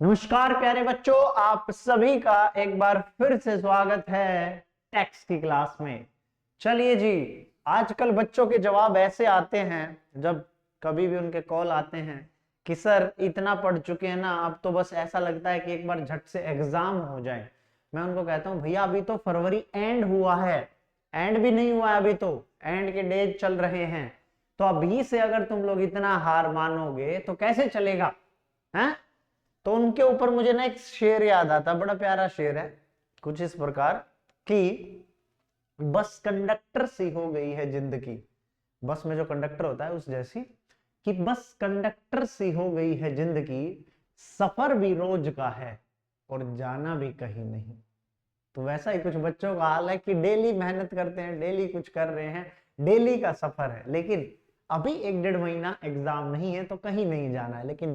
नमस्कार प्यारे बच्चों, आप सभी का एक बार फिर से स्वागत है टेक्स्ट की क्लास में। चलिए जी, आजकल बच्चों के जवाब ऐसे आते हैं, जब कभी भी उनके कॉल आते हैं कि सर इतना पढ़ चुके हैं ना, अब तो बस ऐसा लगता है कि एक बार झट से एग्जाम हो जाए। मैं उनको कहता हूँ भैया अभी तो फरवरी एंड हुआ है, एंड भी नहीं हुआ है, अभी तो एंड के डेज चल रहे हैं। तो अभी से अगर तुम लोग इतना हार मानोगे तो कैसे चलेगा है? तो उनके ऊपर मुझे ना एक शेर याद आता, बड़ा प्यारा शेर है, कुछ इस प्रकार कि बस कंडक्टर सी हो गई है जिंदगी। बस में जो कंडक्टर होता है उस जैसी, कि बस कंडक्टर सी हो गई है जिंदगी, सफर भी रोज का है और जाना भी कहीं नहीं। तो वैसा ही कुछ बच्चों का हाल है कि डेली मेहनत करते हैं, डेली कुछ कर रहे हैं, डेली का सफर है, लेकिन अभी 1 डेढ़ महीना एग्जाम नहीं है तो कहीं नहीं जाना है। लेकिन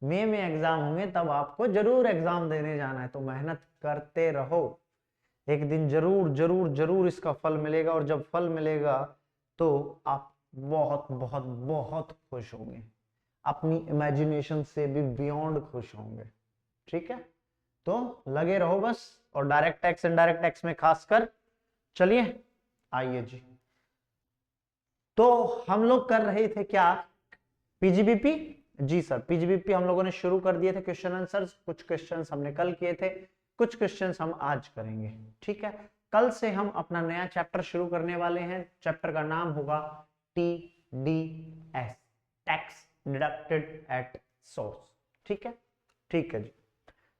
मई में एग्जाम होंगे, तब आपको जरूर एग्जाम देने जाना है। तो मेहनत करते रहो, एक दिन जरूर जरूर जरूर इसका फल मिलेगा। और जब फल मिलेगा तो आप बहुत बहुत बहुत खुश होंगे, अपनी इमेजिनेशन से भी बियॉन्ड खुश होंगे। ठीक है, तो लगे रहो बस। और डायरेक्ट टैक्स इनडायरेक्ट टैक्स में खासकर, चलिए आइए जी। तो हम लोग कर रहे थे क्या, पीजीबीपी। जी सर, पीजीबीपी हम लोगों ने शुरू कर दिए थे क्वेश्चन आंसर। कुछ क्वेश्चंस हमने कल किए थे, कुछ क्वेश्चंस हम आज करेंगे। ठीक है, कल से हम अपना नया चैप्टर शुरू करने वाले हैं। चैप्टर का नाम होगा TDS, tax deducted at source. ठीक है, ठीक है जी।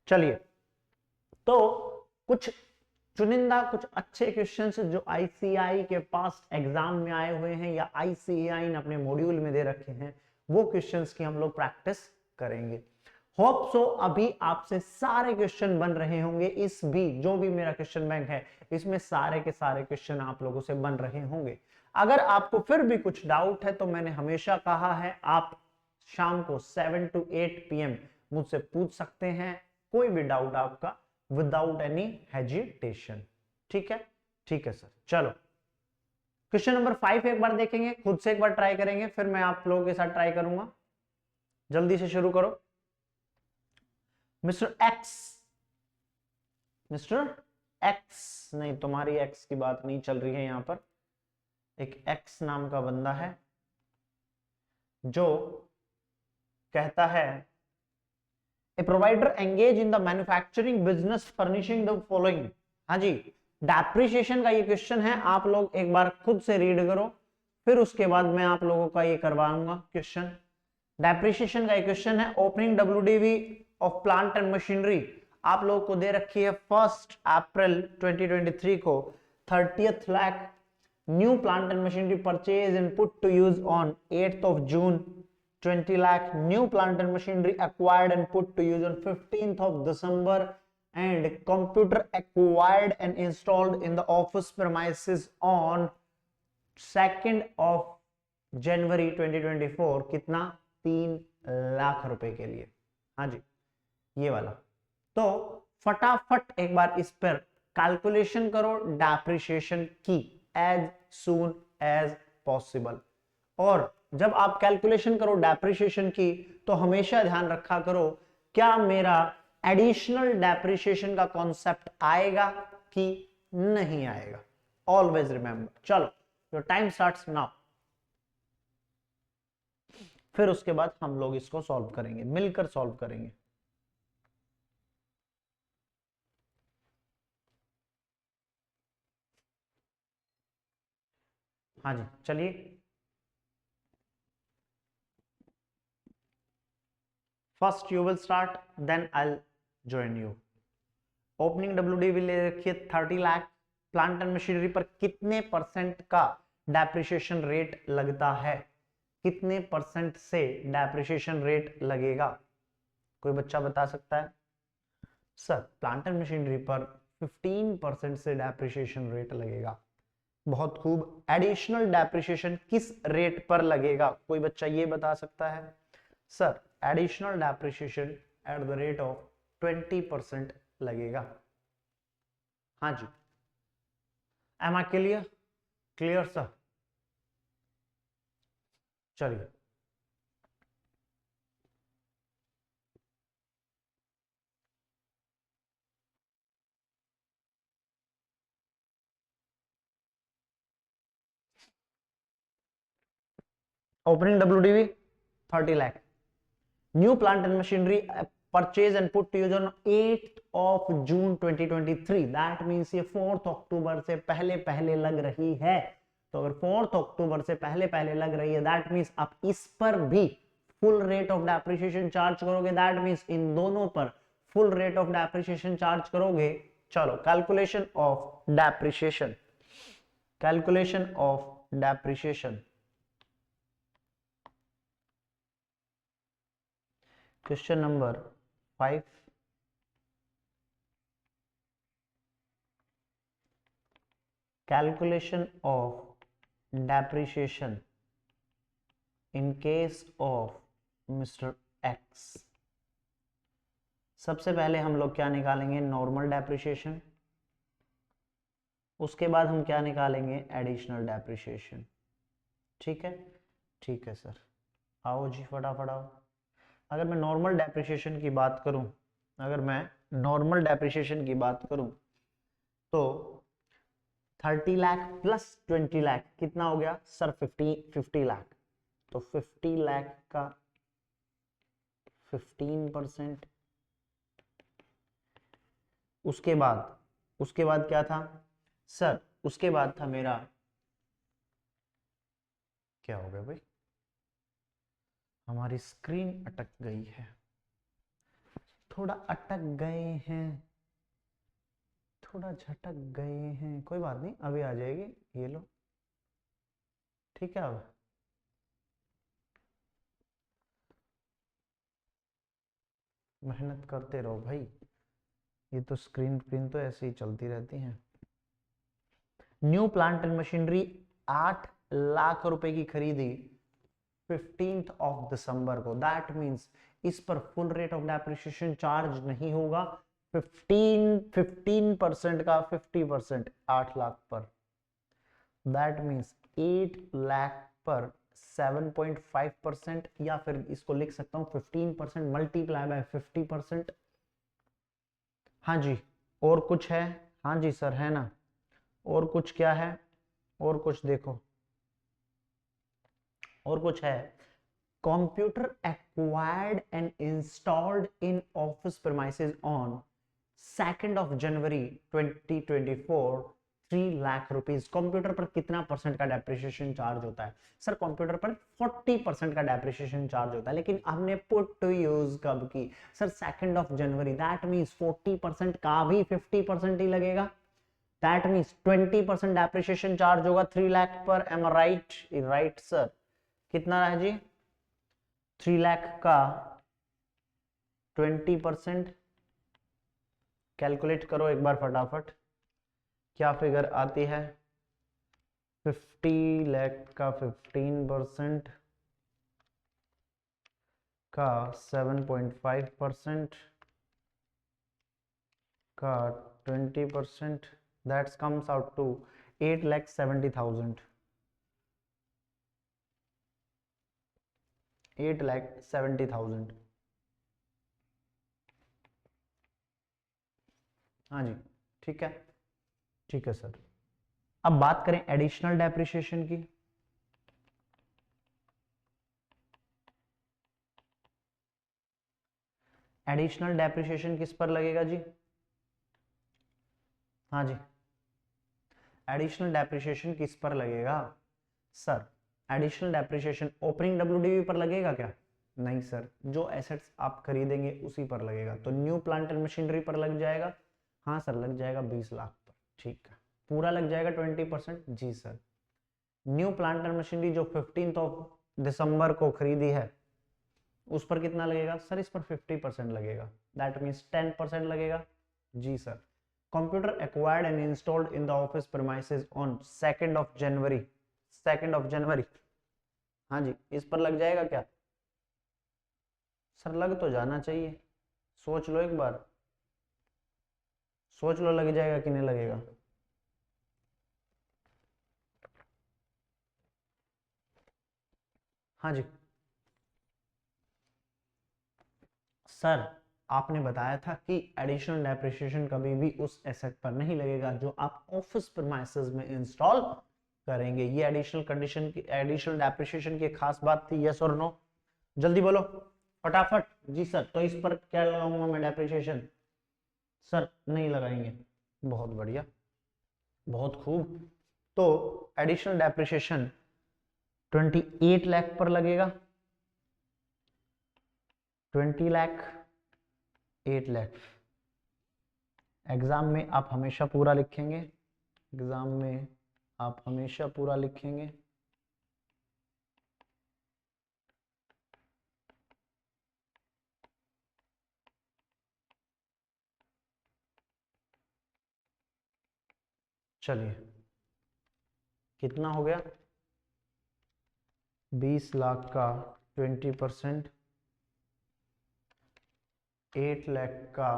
चलिए, तो कुछ चुनिंदा कुछ अच्छे क्वेश्चंस जो आईसीआई के पास एग्जाम में आए हुए हैं या आईसीआई ने अपने मॉड्यूल में दे रखे हैं, वो क्वेश्चंस की हम लोग प्रैक्टिस करेंगे। होप सो अभी आपसे सारे क्वेश्चन बन रहे होंगे। इस भी जो भी मेरा क्वेश्चन बैंक है, इसमें सारे के सारे क्वेश्चन आप लोगों से बन रहे होंगे। अगर आपको फिर भी कुछ डाउट है तो मैंने हमेशा कहा है, आप शाम को 7 to 8 PM मुझसे पूछ सकते हैं कोई भी डाउट आपका, विदाउट एनी हेजिटेशन। ठीक है, ठीक है सर। चलो, क्वेश्चन नंबर 5 एक बार देखेंगे, खुद से एक बार ट्राई करेंगे, फिर मैं आप लोगों के साथ ट्राई करूंगा। जल्दी से शुरू करो। मिस्टर एक्स, मिस्टर एक्स नहीं, तुम्हारी एक्स की बात नहीं चल रही है यहां पर। एक एक्स नाम का बंदा है जो कहता है, a provider engage in the manufacturing business furnishing the following. हाँ जी, डेप्रिसिएशन का ये क्वेश्चन है, आप लोग एक बार खुद से रीड करो, फिर उसके बाद मैं आप लोगों का ये करवाऊंगा क्वेश्चन। डेप्रिसिएशन का ये क्वेश्चन है, opening WDV of plant and machinery आप लोगों को दे रखी है 1 अप्रैल 2023 को। 30th lakh new plant and machinery purchase and put to use on 8th June। 20 lakh new plant and machinery acquired and put to use on 15th December, and computer acquired and installed in the office premises on 2nd January 2024। कितना? 3 लाख रुपए के लिए। हाँ जी, ये वाला। तो फटाफट एक बार इस पर कैलकुलेशन करो डेप्रिसिएशन की, एज सून एज पॉसिबल। और जब आप कैलकुलेशन करो डेप्रिसिएशन की, तो हमेशा ध्यान रखा करो क्या मेरा एडिशनल डेप्रिसिएशन का कॉन्सेप्ट आएगा कि नहीं आएगा। Always remember. चलो, योर टाइम स्टार्ट्स नाउ। फिर उसके बाद हम लोग इसको सॉल्व करेंगे, मिलकर सॉल्व करेंगे। हाँ जी, चलिए। First you will start, then I join you. Opening WDV ले रखिए 30 लाख। प्लांट एंड मशीनरी पर कितने परसेंट का डेप्रिसिएशन रेट लगता है? कितने परसेंट से डेप्रिसिएशन रेट लगेगा? कोई बच्चा बता सकता है? सर, प्लांट एंड मशीनरी पर 15% से डेप्रिसिएशन रेट लगेगा। बहुत खूब। एडिशनल डेप्रिसिएशन किस रेट पर लगेगा? कोई बच्चा ये बता सकता है? Sir, additional depreciation at the rate of 20% लगेगा। हाँ जी, am I clear? Clear sir? चलिए, opening WDV 30 lakh. New plant and machinery purchase and put to use on 8th of June 2023, that means ये 4th अक्टूबर से पहले पहले लग रही है। तो अगर 4th अक्टूबर से पहले पहले लग रही है, दैट मींस आप इस पर भी full rate of depreciation charge करोगे, दैट मींस इन दोनों पर full rate of depreciation charge करोगे। चलो calculation of depreciation, calculation of depreciation. Question number 5, calculation of depreciation in case of Mr. X। सबसे पहले हम लोग क्या निकालेंगे, नॉर्मल डेप्रिसिएशन, उसके बाद हम क्या निकालेंगे, एडिशनल डेप्रिसिएशन। ठीक है, ठीक है सर, आओ जी फटाफट आओ। अगर मैं नॉर्मल डेप्रिसिएशन की बात करूं, अगर मैं नॉर्मल डेप्रिसिएशन की बात करूं तो 30 लाख प्लस 20 लाख कितना हो गया सर, 50 लाख। तो 50 लाख का 15%, उसके बाद क्या था सर, उसके बाद था मेरा, क्या हो गया भाई, हमारी स्क्रीन अटक गई है, थोड़ा अटक गए हैं, थोड़ा झटक गए हैं, कोई बात नहीं अभी आ जाएगी, ये लो ठीक है। अब मेहनत करते रहो भाई, ये तो स्क्रीन तो ऐसे ही चलती रहती हैं। New plant and machinery 8 lakh रुपए की खरीदी 15th ऑफ दिसंबर को, दैट मींस इस पर full rate of depreciation charge नहीं होगा। 15% का 50% 8 लाख पर, दैट मींस 8 लाख पर 7.5%, या फिर इसको लिख सकता हूं 15% मल्टीप्लाई बाय 50%। हाँ जी, और कुछ है, हाँ जी सर है ना, और कुछ क्या है, और कुछ देखो, और कुछ है, computer acquired and installed in office premises on 2nd of January 2024, 3 lakh rupees. Computer पर कितना परसेंट का डेप्रिसिएशन चार्ज होता है सर, कंप्यूटर पर 40% का डेप्रिसिएशन चार्ज होता है, लेकिन हमने पुट टू यूज कब की sir, 2nd of January, that means 40% का भी 50% ही लगेगा, दैट मींस 20% डेप्रिसिएशन चार्ज होगा 3 लाख पर। एम राइट, राइट सर, कितना है जी, 3 लाख का 20%, कैलकुलेट करो एक बार फटाफट, क्या फिगर आती है, 50 लाख का 15% का 7.5% का 20%, दैट्स कम्स आउट टू 8,70,000, 8,70,000। हाँ जी ठीक है, ठीक है सर। अब बात करें एडिशनल डेप्रिसिएशन की। एडिशनल डेप्रिसिएशन किस पर लगेगा जी, हाँ जी, एडिशनल डेप्रिसिएशन किस पर लगेगा sir, additional depreciation opening WDV पर लगेगा क्या, नहीं सर, जो एसेट्स आप खरीदेंगे उसी पर लगेगा। तो न्यू प्लांट एंड मशीनरी पर लग जाएगा, हाँ सर लग जाएगा 20 लाख पर, ठीक है, पूरा लग जाएगा 20%, जी sir. New plant and machinery जो 15th ऑफ दिसंबर को खरीदी है, उस पर कितना लगेगा सर, इस पर 50% लगेगा, दैट मींस 10% लगेगा, जी sir. Computer acquired and installed in the office premises on 2nd of January, 2nd of January, हाँ जी, इस पर लग जाएगा क्या सर, लग तो जाना चाहिए, सोच लो एक बार, सोच लो लग जाएगा कि नहीं लगेगा। हाँ जी सर, आपने बताया था कि एडिशनल डेप्रिसिएशन कभी भी उस एसेट पर नहीं लगेगा जो आप ऑफिस प्रीमाइसेस में इंस्टॉल करेंगे। ये एडिशनल कंडीशन की, एडिशनल डेप्रिसिएशन की खास बात थी। यस और नो, जल्दी बोलो फटाफट। जी सर, तो इस पर क्या लगाऊंगा मैं डेप्रिसिएशन? सर नहीं लगाएंगे। बहुत बढ़िया, बहुत खूब। तो एडिशनल डेप्रिसिएशन 28 लाख पर लगेगा। 20 लाख, 8 लाख। एग्जाम में आप हमेशा पूरा लिखेंगे, एग्जाम में आप हमेशा पूरा लिखेंगे। चलिए, कितना हो गया? 20 लाख का 20%, 8 लाख का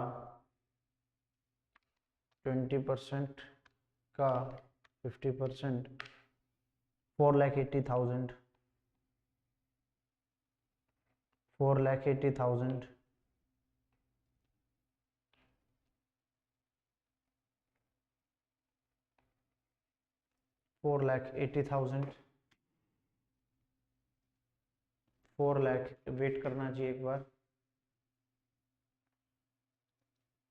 20% का 50%, 4,80,000, 4,80,000, 4,80,000, 4 लाख। वेट करना चाहिए एक बार,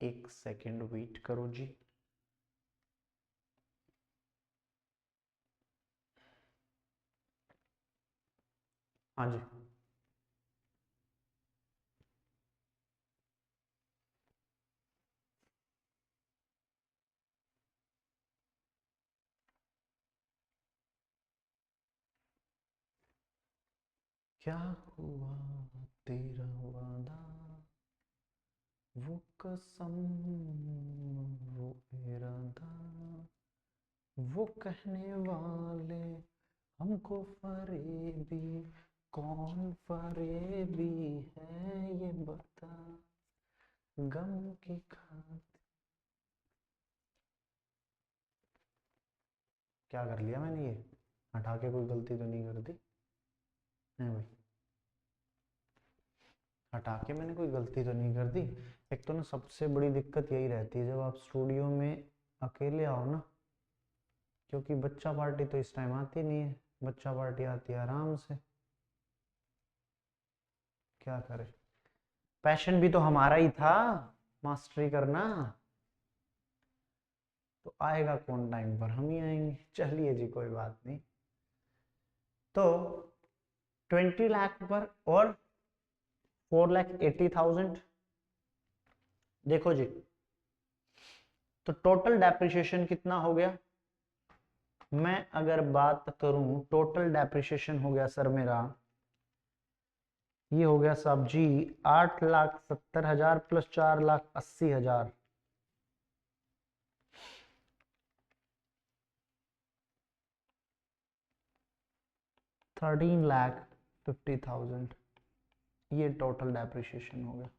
एक सेकेंड वेट करो जी। हाँ जी, क्या हुआ तेरा वादा, वो कसम, वो इरादा, वो कहने वाले हमको फरेबी, कौन फरेबी है ये बता, गम की खातिर। क्या कर लिया मैंने? ये हटा के कोई गलती तो नहीं कर दी? नहीं भाई, हटा के मैंने कोई गलती तो नहीं कर दी? एक तो ना सबसे बड़ी दिक्कत यही रहती है जब आप स्टूडियो में अकेले आओ ना, क्योंकि बच्चा पार्टी तो इस टाइम आती नहीं है, बच्चा पार्टी आती है आराम से। क्या करे, पैशन भी तो हमारा ही था, मास्टरी करना। तो आएगा कौन टाइम पर? हम ही आएंगे। चलिए जी, कोई बात नहीं। तो 20 लाख पर और 4,80,000, देखो जी, तो टोटल डेप्रिसिएशन कितना हो गया? मैं अगर बात करूं, टोटल डेप्रिसिएशन हो गया सर मेरा, ये हो गया साहब जी 8,70,000 प्लस 4,80,000, 13,50,000। ये टोटल डेप्रिसिएशन हो गया,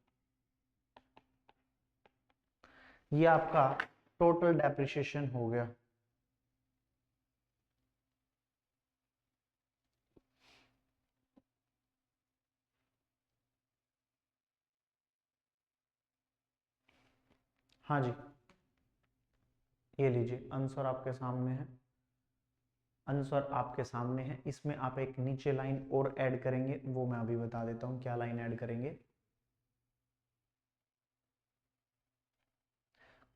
ये आपका टोटल डेप्रिसिएशन हो गया। हाँ जी, ये लीजिए आंसर आपके सामने है, आंसर आपके सामने है। इसमें आप एक नीचे लाइन और ऐड करेंगे, वो मैं अभी बता देता हूं क्या लाइन ऐड करेंगे।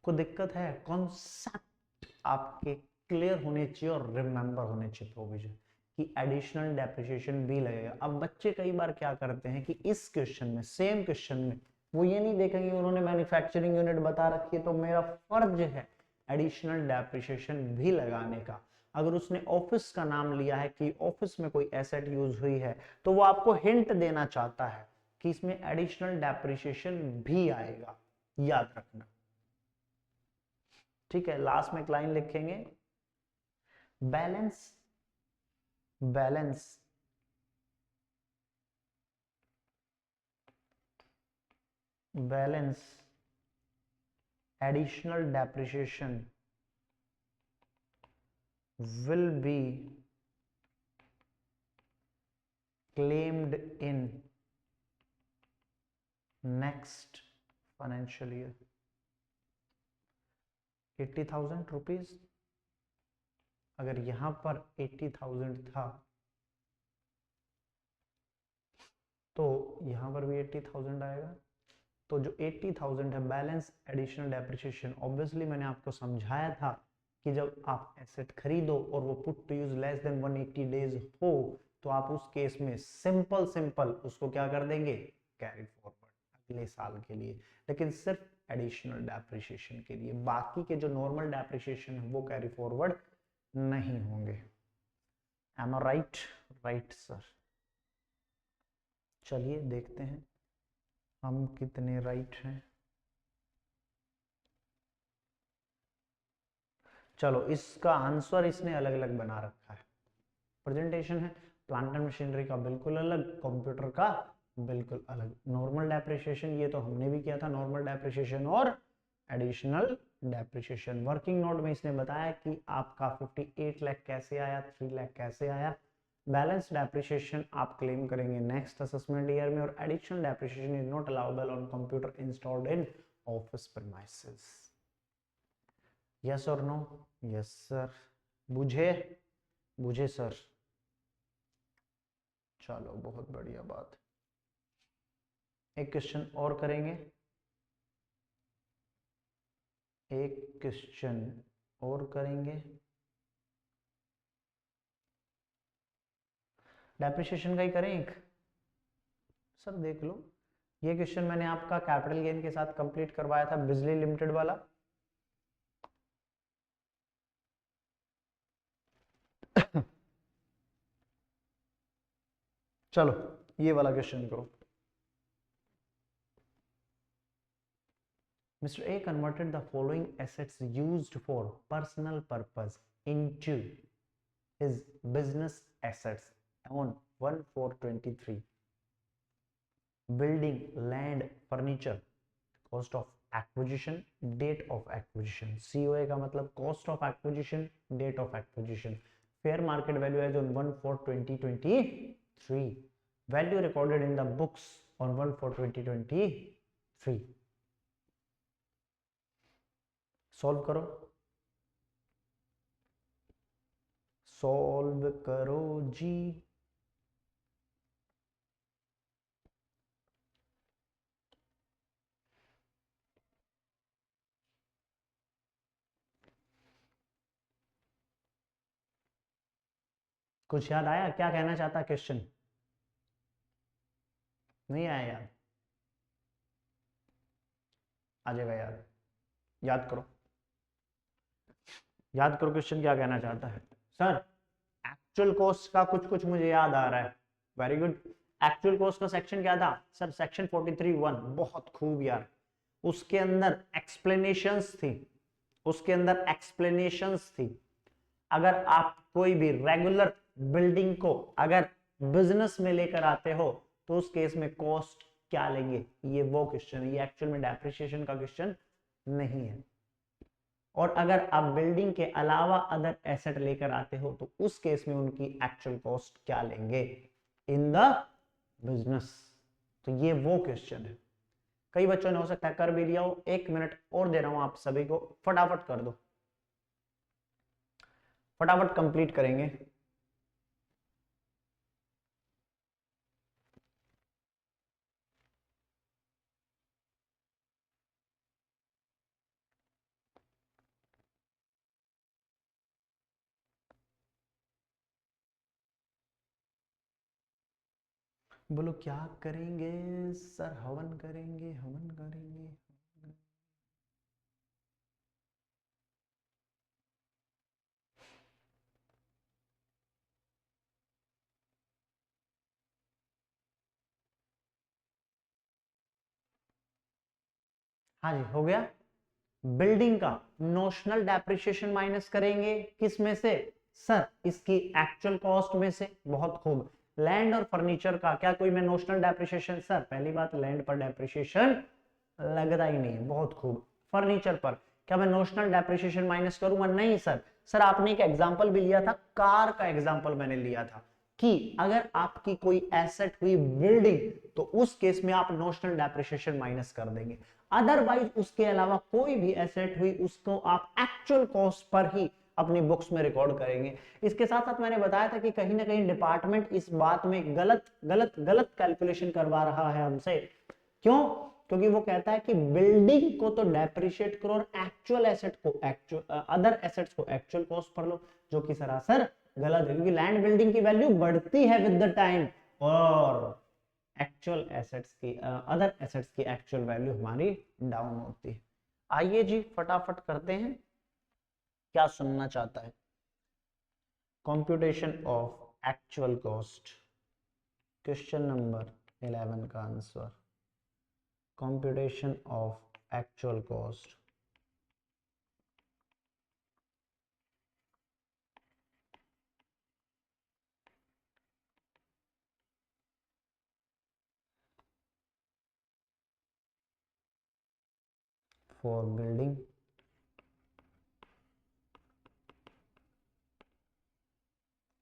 को दिक्कत है, कॉन्सेप्ट आपके क्लियर होने चाहिए और रिमेंबर होने चाहिए प्रोविजन कि एडिशनल डेप्रिसिएशन भी लगेगा। अब बच्चे कई बार क्या करते हैं कि इस क्वेश्चन में, सेम क्वेश्चन में, वो ये नहीं देखेंगे उन्होंने मैन्युफैक्चरिंग यूनिट बता रखी है तो मेरा फर्ज है एडिशनल डेप्रिसिएशन भी लगाने का। अगर उसने ऑफिस का नाम लिया है कि ऑफिस में कोई एसेट यूज हुई है, तो वो आपको हिंट देना चाहता है कि इसमें एडिशनल डेप्रिसिएशन भी आएगा, याद रखना। ठीक है, लास्ट में एक लाइन लिखेंगे, balance, balance balance additional depreciation will be claimed in next financial year। 80,000 rupees अगर यहां पर 80,000 था तो यहां पर भी 80,000 आएगा। तो जो 80,000 है बैलेंस एडिशनल डेप्रिसिएशन, ऑब्वियसली मैंने आपको समझाया था कि जब आप एसेट खरीदो और वो put to use less than 180 days हो तो आप उस केस में सिंपल उसको क्या कर देंगे, कैरी फॉरवर्ड अगले साल के लिए, लेकिन सिर्फ एडिशनल डेप्रिसिएशन के लिए। बाकी के जो नॉर्मल डेप्रिसिएशन है वो कैरी फॉरवर्ड नहीं होंगे। M I right? Right sir. चलिए देखते हैं हम कितने राइट हैं। चलो इसका आंसर इसने अलग अलग बना रखा है। प्रेजेंटेशन है प्लांट एंड मशीनरी का बिल्कुल अलग, कंप्यूटर का बिल्कुल अलग। नॉर्मल डेप्रिसिएशन ये तो हमने भी किया था, नॉर्मल डेप्रिसिएशन और एडिशनल डेप्रिसिएशन। वर्किंग नोट में इसने बताया कि आपका 58 लाख कैसे आया, 3 लाख कैसे आया। बैलेंस डेप्रिसिएशन आप क्लेम करेंगे नेक्स्ट असेसमेंट ईयर में, और additional depreciation is not allowable on computer installed in office premises. Yes और नो? Yes sir. बुझे? बुझे सर। चलो बहुत बढ़िया बात। एक क्वेश्चन और करेंगे, एक क्वेश्चन और करेंगे। डेप्रिसिएशन का ही करें एक। सर देख लो, ये क्वेश्चन मैंने आपका कैपिटल गेन के साथ कंप्लीट करवाया था, बिजली लिमिटेड वाला। चलो ये वाला क्वेश्चन करो। Mr. A converted the following assets used for personal purpose into his business assets on 1/4/23. Building, land, furniture, cost of acquisition, date of acquisition. COA का मतलब cost of acquisition, date of acquisition. Fair market value as on 1/4/2023. Value recorded in the books on 1/4/2023. Solve करो, solve करो जी। कुछ याद आया क्या कहना चाहता क्वेश्चन? नहीं आया याद? आ जाएगा याद। याद करो, याद करो क्वेश्चन क्या कहना चाहता है। सर एक्चुअल कॉस्ट का कुछ कुछ मुझे याद आ रहा है। Very good. एक्चुअल कॉस्ट का सेक्शन क्या था सर? सेक्शन 43(1). बहुत खूब यार। उसके अंदर एक्सप्लेनेशंस थी, उसके अंदर एक्सप्लेनेशंस थी। अगर आप कोई भी रेगुलर बिल्डिंग को अगर बिजनेस में लेकर आते हो तो उस केस में कॉस्ट क्या लेंगे, ये वो क्वेश्चन है। ये एक्चुअल में डेप्रिसिएशन का क्वेश्चन नहीं है। और अगर आप बिल्डिंग के अलावा अदर एसेट लेकर आते हो तो उस केस में उनकी एक्चुअल कॉस्ट क्या लेंगे इन द बिजनेस। तो ये वो क्वेश्चन है। कई बच्चों ने हो सकता है कर भी लिया हो। 1 मिनट और दे रहा हूं आप सभी को, फटाफट कर दो, फटाफट कंप्लीट करेंगे। बोलो क्या करेंगे सर? हवन करेंगे, हवन करेंगे। हाँ जी हो गया। बिल्डिंग का नोशनल डेप्रिसिएशन माइनस करेंगे किस में से सर? इसकी एक्चुअल कॉस्ट में से। बहुत खूब। लैंड और फर्नीचर का क्या कोई मैं नोशनल डेप्रिसिएशन? सर पहली बात लैंड पर डेप्रिसिएशन लगता ही नहीं है। बहुत खूब। फर्नीचर पर क्या मैं नोशनल डेप्रिसिएशन माइनस करूंगा? नहीं सर। सर आपने एक एग्जांपल भी लिया था, कार का एग्जांपल मैंने लिया था कि अगर आपकी कोई एसेट हुई बिल्डिंग तो उस केस में आप नोशनल डेप्रिसिएशन माइनस कर देंगे। अदरवाइज उसके अलावा कोई भी एसेट हुई उसको आप एक्चुअल कॉस्ट पर ही अपनी बुक्स में रिकॉर्ड करेंगे। इसके साथ साथ मैंने बताया था कि कहीं ना कहीं डिपार्टमेंट इस बात में गलत गलत गलत कैलकुलेशन करवा रहा है हमसे। क्यों? क्योंकि वो कहता है कि बिल्डिंग को तो डेप्रिशिएट करो और एक्चुअल एसेट को अदर एसेट्स को एक्चुअल कॉस्ट पर लो, जो कि सरासर गलत है, क्योंकि लैंड बिल्डिंग की वैल्यू बढ़ती है विद द टाइम और एक्चुअल एसेट्स की अदर एसेट्स की एक्चुअल वैल्यू हमारी डाउन होती है। आइए जी फटाफट करते हैं, क्या सुनना चाहता है? Computation of actual cost, question number 11 का answer, computation of actual cost. For building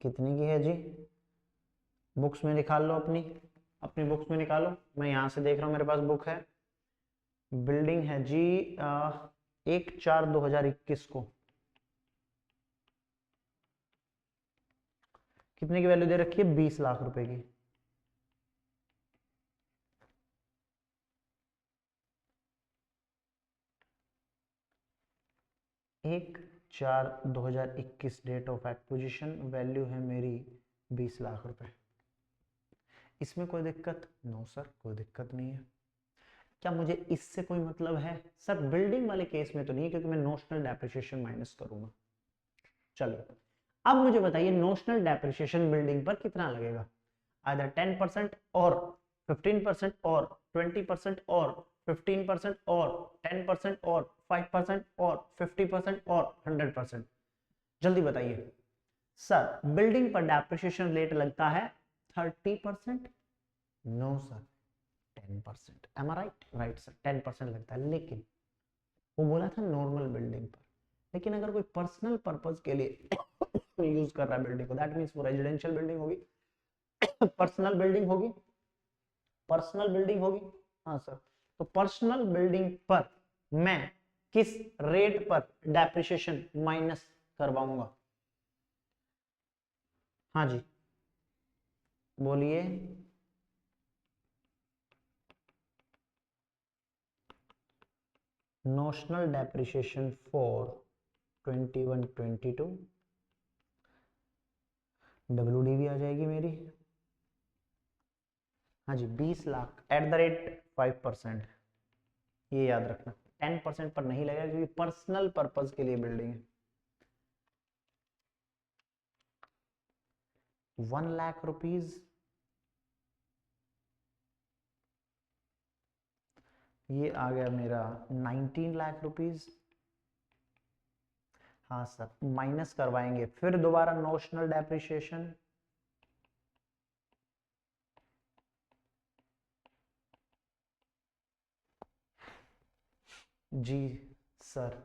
कितनी की है जी? बुक्स में निकाल लो, अपनी अपनी बुक्स में निकालो। मैं यहां से देख रहा हूं, मेरे पास बुक है। बिल्डिंग है जी 1/4/2021 को कितने की वैल्यू दे रखी है? 20 लाख रुपए की। एक 4/2021 डेट ऑफ एक्विजिशन, वैल्यू है मेरी 20 लाख रुपए। इसमें कोई दिक्कत? नो सर, कोई दिक्कत नहीं है। क्या मुझे इससे कोई मतलब है? सर बिल्डिंग वाले केस में तो नहीं, क्योंकि मैं नोशनल डेप्रिसिएशन माइनस करूंगा। चलो अब मुझे बताइए नोशनल डेप्रिसिएशन बिल्डिंग पर कितना लगेगा? आइदर 10% और 15% और 20% और 15% और 10% और 5% और 50% और 100%। जल्दी बताइए। सर बिल्डिंग पर डेप्रिसिएशन रेट लगता है 30%। No sir, 10%। Am I right? Right sir, 10% लगता है, लेकिन वो बोला था नॉर्मल बिल्डिंग पर। लेकिन अगर कोई पर्सनल पर्पज के लिए यूज कर रहा है बिल्डिंग को, दैट मीन्स वो रेजिडेंशियल बिल्डिंग होगी, पर्सनल बिल्डिंग होगी, पर्सनल बिल्डिंग होगी। हाँ सर, तो पर्सनल बिल्डिंग पर मैं किस रेट पर डेप्रिसिएशन माइनस करवाऊंगा? हाँ जी बोलिए। नोशनल डेप्रिसिएशन फॉर 21-22 WDV आ जाएगी मेरी। हाँ जी 20 लाख एट द रेट 5%। ये याद रखना, 10% पर नहीं लगेगा, क्योंकि पर्सनल पर्पज के लिए बिल्डिंग है। 1 लाख रुपीज, ये आ गया मेरा 19 लाख रुपीज। हाँ सर, माइनस करवाएंगे फिर दोबारा नोशनल डेप्रिसिएशन। जी सर,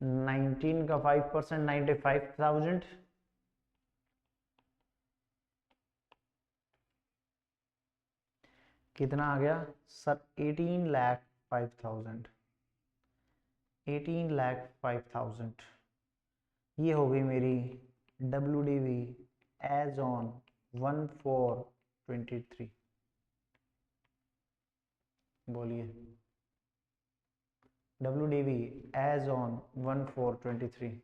19 का 5% 95,000। कितना आ गया सर? 18,05,000। 18,05,000 ये हो गई मेरी WDV एज ऑन 1/4/23। बोलिए। WDV as on 1/4/23।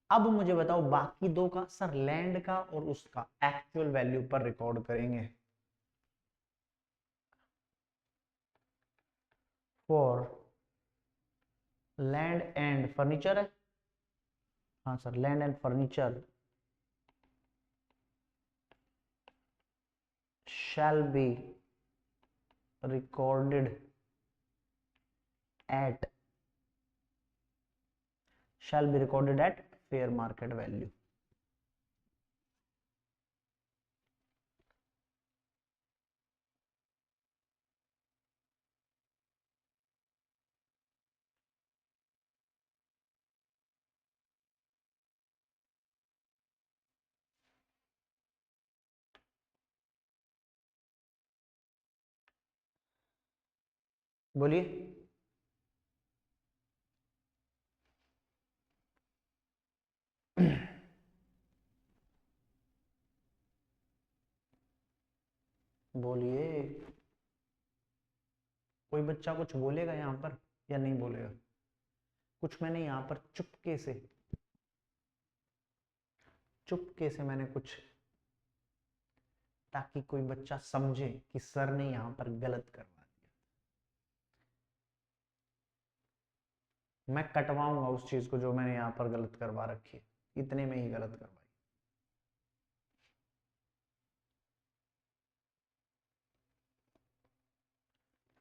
अब मुझे बताओ बाकी दो का। सर लैंड का और उसका एक्चुअल वैल्यू पर रिकॉर्ड करेंगे। फॉर लैंड एंड फर्नीचर है। हाँ sir, land and furniture shall be recorded at fair market value। बोलिए। बोलिए, कोई बच्चा कुछ बोलेगा यहाँ पर या नहीं बोलेगा? कुछ मैंने यहाँ पर चुपके से मैंने कुछ, ताकि कोई बच्चा समझे कि सर ने यहाँ पर गलत करवा दिया। मैं कटवाऊंगा उस चीज को जो मैंने यहाँ पर गलत करवा रखी है, इतने में ही गलत करवाई।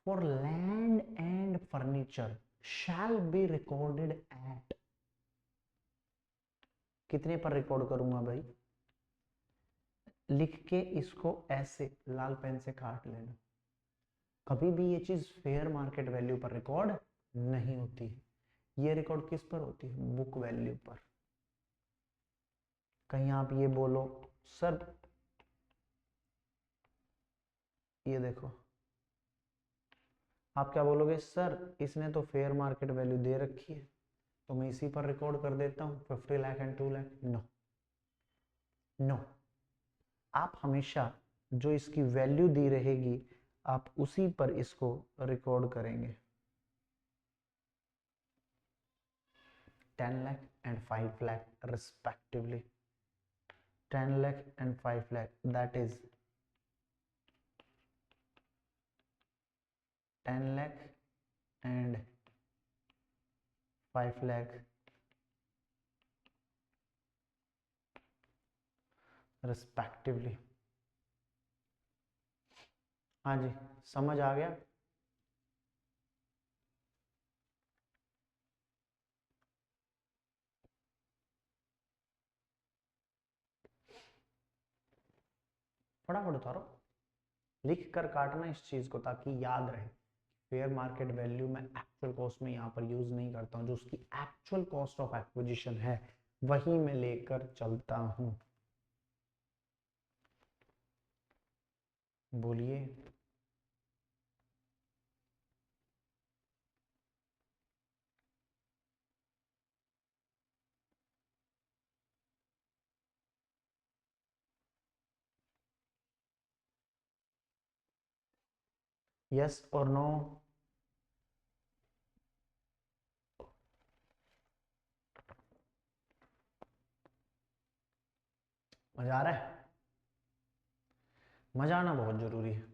For land and furniture shall be recorded at, कितने पर रिकॉर्ड करूंगा भाई? लिख के इसको ऐसे लाल पेन से काट लेना। कभी भी ये चीज फेयर मार्केट वैल्यू पर रिकॉर्ड नहीं होती है। ये रिकॉर्ड किस पर होती है? बुक वैल्यू पर। कहीं आप ये बोलो सर, ये देखो, आप क्या बोलोगे? सर इसने तो फेयर मार्केट वैल्यू दे रखी है, तो मैं इसी पर रिकॉर्ड कर देता हूं 50 lakh and 2 lakh. No no, आप हमेशा जो इसकी वैल्यू दी रहेगी आप उसी पर इसको रिकॉर्ड करेंगे। 10 lakh and 5 lakh respectively। 10 lakh and 5 lakh, that is 10 lakh and 5 lakh respectively। हाँ जी, समझ आ गया? फटाफट उतारो, लिख कर काटना इस चीज को ताकि याद रहे। फेयर मार्केट वैल्यू मैं एक्चुअल कॉस्ट में यहाँ पर यूज नहीं करता हूँ, जो उसकी एक्चुअल कॉस्ट ऑफ एक्विजिशन है वही मैं लेकर चलता हूँ। बोलिए, यस और नो? मजा आ रहा है? मजा आना बहुत जरूरी है।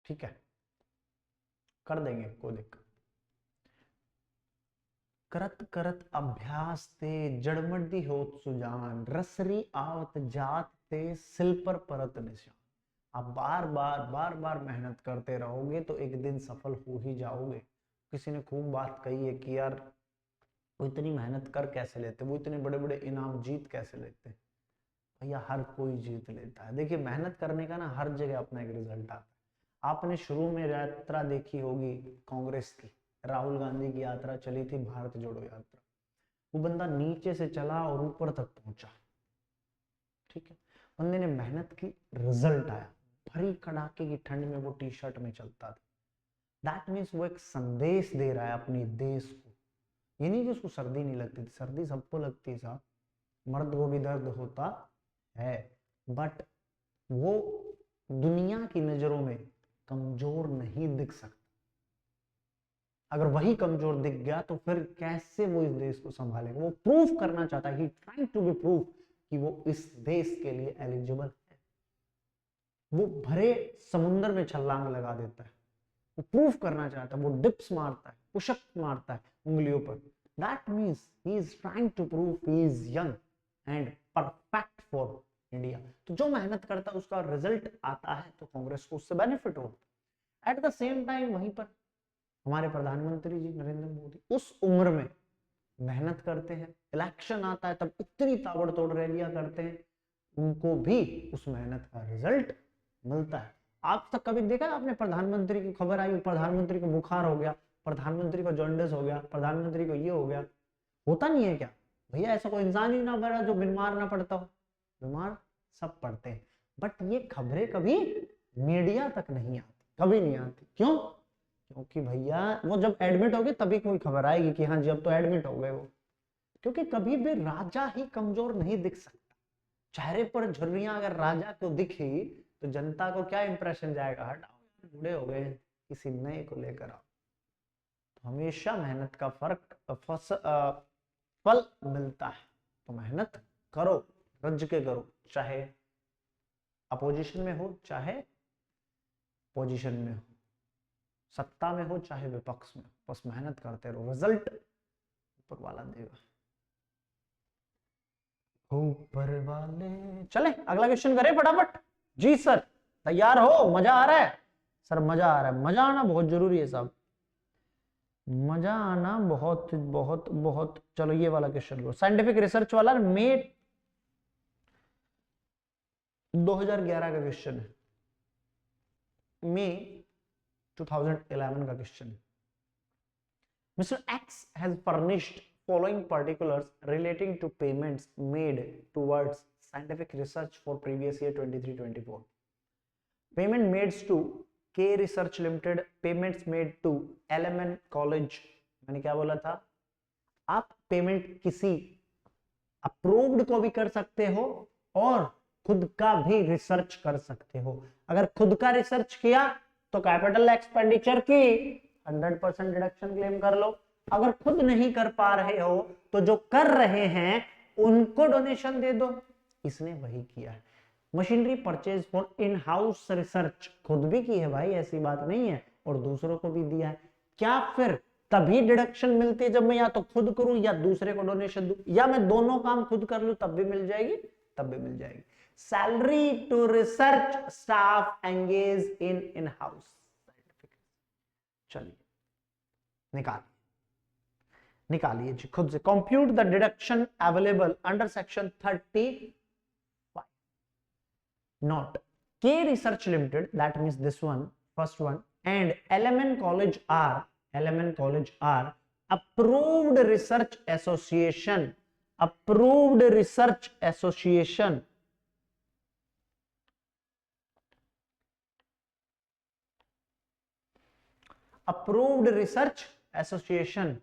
ठीक है, कर देंगे, कोई दिक्कत। करत करत अभ्यास ते जड़मड्डी होत सुजान, रसरी आवत जात ते सिल पर परत निशान। आप बार बार मेहनत करते रहोगे तो एक दिन सफल हो ही जाओगे। किसी ने खूब बात कही है कि यार वो इतनी मेहनत कर कैसे लेते, वो इतने बड़े बड़े इनाम जीत कैसे लेते? भैया हर कोई जीत लेता है। देखिए मेहनत करने का ना हर जगह अपना एक रिजल्ट आता है। आपने शुरू में यात्रा देखी होगी कांग्रेस की, राहुल गांधी की यात्रा चली थी, भारत जोड़ो यात्रा। वो बंदा नीचे से चला और ऊपर तक पहुंचा। ठीक है, बंदे ने मेहनत की, रिजल्ट आया। भरी कड़ाके की ठंड में वो टी शर्ट में चलता था। दैट मीन्स वो एक संदेश दे रहा है अपने देश को। ये नहीं कि उसको सर्दी नहीं लगती थी, सर्दी सबको लगती है साहब, मर्द को भी दर्द होता है, बट वो दुनिया की नजरों में कमजोर नहीं दिख सकता। अगर वही कमजोर दिख गया तो फिर कैसे वो इस देश को संभालेगा? वो प्रूफ करना चाहता है, he trying to be proof कि वो इस देश के लिए एलिजिबल है। वो भरे समुद्र में छलांग लगा देता है, वो प्रूफ करना चाहता है, वो डिप्स मारता है, पुशअप मारता है उंगलियों पर। That means he is trying to prove he is young and perfect for India. तो जो मेहनत करता है उसका रिजल्ट आता है तो कांग्रेस को उससे बेनिफिट होता है। एट द सेम टाइम वहीं पर हमारे प्रधानमंत्री जी नरेंद्र मोदी उस उम्र में मेहनत करते हैं, इलेक्शन आता है तब इतनी ताबड़तोड़ रैलियां करते हैं, उनको भी उस मेहनत का रिजल्ट मिलता है। आप तक कभी देखा आपने प्रधानमंत्री की खबर आई, प्रधानमंत्री को बुखार हो गया, प्रधानमंत्री को जॉन्डिस हो गया, प्रधानमंत्री को ये हो गया, होता नहीं है क्या भैया? ऐसा कोई इंसान ही ना पड़ा जो बीमार ना पड़ता हो। बीमार सब पड़ते हैं, बट ये खबरें कभी मीडिया तक नहीं आती, कभी नहीं आती। क्यों? क्योंकि भैया वो जब एडमिट हो गए तभी कोई खबर आएगी कि हाँ जी अब तो एडमिट हो गए वो। क्योंकि कभी भी राजा ही कमजोर नहीं दिख सकता। चेहरे पर झुर्रियां अगर राजा को दिखी तो जनता को क्या इंप्रेशन जाएगा, हटाओ बूढ़े हो गए, किसी नए को लेकर आओ। तो हमेशा मेहनत का फल मिलता है। तो मेहनत करो, रज के करो, चाहे अपोजिशन में हो चाहे पोजीशन में हो, सत्ता में हो चाहे विपक्ष में, बस मेहनत करते रहो, रिजल्ट ऊपर वाला देगा। ऊपर वाले। चले अगला क्वेश्चन करें फटाफट। जी सर तैयार हो? मजा आ रहा है? सर मजा आ रहा है। मजा आना बहुत जरूरी है साहब, मजा आना बहुत बहुत बहुत। चलो ये वाला क्वेश्चन लो, साइंटिफिक रिसर्च वाला, मे 2011 का क्वेश्चन है, मे 2011 का क्वेश्चन है। Mr. X has furnished following particulars relating to payments made towards scientific research for previous year 23-24. Payment made to K Research Limited, payments made to LMN College। मैंने क्या बोला था? आप पेमेंट किसी अप्रूव्ड को भी कर सकते हो और खुद का भी रिसर्च कर सकते हो। अगर खुद का रिसर्च किया तो कैपिटल एक्सपेंडिचर की 100% डिडक्शन क्लेम कर लो। अगर खुद नहीं कर पा रहे हो तो जो कर रहे हैं उनको डोनेशन दे दो। इसने वही किया है। Machinery purchase for in house research खुद भी की है भाई, ऐसी बात नहीं है, और दूसरों को भी दिया है। क्या फिर तभी डिडक्शन मिलती है जब मैं या तो खुद करूं या दूसरे को डोनेशन दूं, या मैं दोनों काम खुद कर लूं तब भी मिल जाएगी? तब भी मिल जाएगी। Salary to research staff engage in house scientific. चलिए निकालिए जी खुद से। Compute the deduction available under section 35 note K Research Limited, that means this one, first one, and LMN College are approved research association, approved research association, approved research association.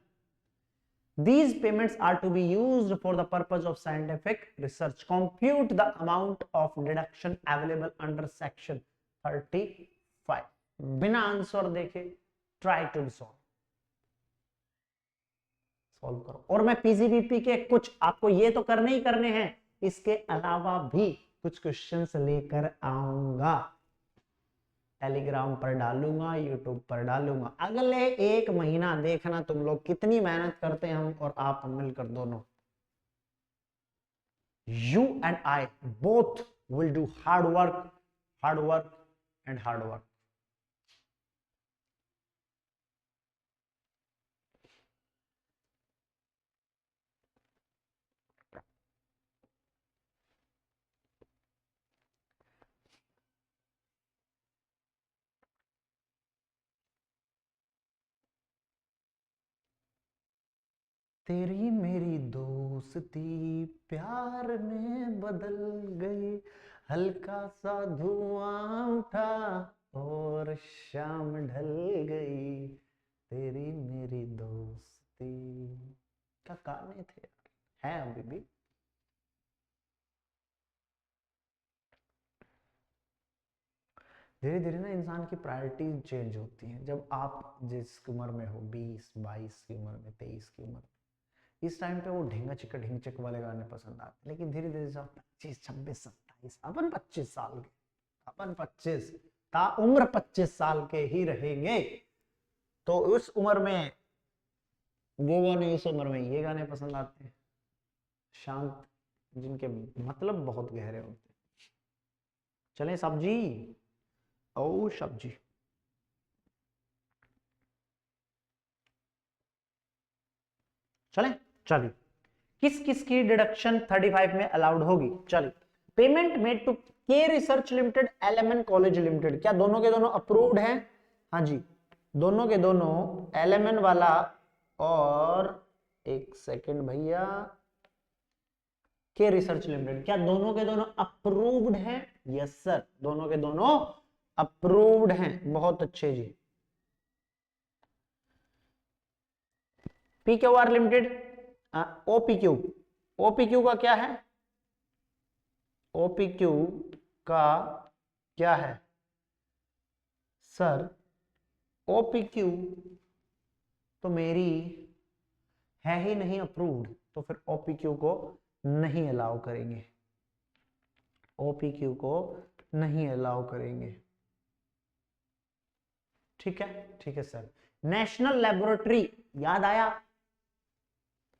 These payments are to be used for the purpose of scientific research. Compute the amount of deduction available under section 35. बिना answer देखे try to solve करो। और मैं PGBP के कुछ आपको ये तो करने ही करने हैं, इसके अलावा भी कुछ क्वेश्चंस लेकर आऊंगा, टेलीग्राम पर डालूंगा, यूट्यूब पर डालूंगा। अगले 1 महीना देखना तुम लोग कितनी मेहनत करते हैं हम और आप मिलकर दोनों। You and I both will do hard work and hard work. तेरी मेरी दोस्ती प्यार में बदल गई, हल्का सा धुआं उठा और शाम ढल गई, तेरी मेरी दोस्ती। क्या गाने थे यार, है अभी भी। धीरे धीरे ना इंसान की प्रायोरिटीज चेंज होती हैं। जब आप जिस उम्र में हो, 20-22 की उम्र में, 23 की उम्र में, इस टाइम पे वो ढिंग चक वाले गाने पसंद आते। लेकिन धीरे धीरे जब 25, 26, 27, अपन 25 साल के, अपन 25 ता उम्र 25 साल के ही रहेंगे, तो उस उम्र में वो गाने, इस उम्र में ये गाने पसंद आते हैं, शांत, जिनके मतलब बहुत गहरे होते हैं। चलें सब्जी, ओ सब्जी। चलें, चलिए किस किस की डिडक्शन 35 में अलाउड होगी? चलिए पेमेंट मेड टू के research limited, LMN college limited, क्या दोनों के दोनों अप्रूव्ड हैं? हाँ जी, दोनों के दोनों, एलएमएन वाला और एक सेकंड भैया के रिसर्च लिमिटेड, क्या दोनों के दोनों अप्रूव्ड हैं? यस सर, दोनों के दोनों अप्रूव्ड हैं। बहुत अच्छे जी। पीक्यूआर लिमिटेड, ओपीक्यू, ओपीक्यू का क्या है? ओपीक्यू का क्या है सर? ओपीक्यू तो मेरी है ही नहीं अप्रूव्ड, तो फिर ओपीक्यू को नहीं अलाउ करेंगे, ओपीक्यू को नहीं अलाउ करेंगे। ठीक है सर। नेशनल लेबोरेटरी, याद आया?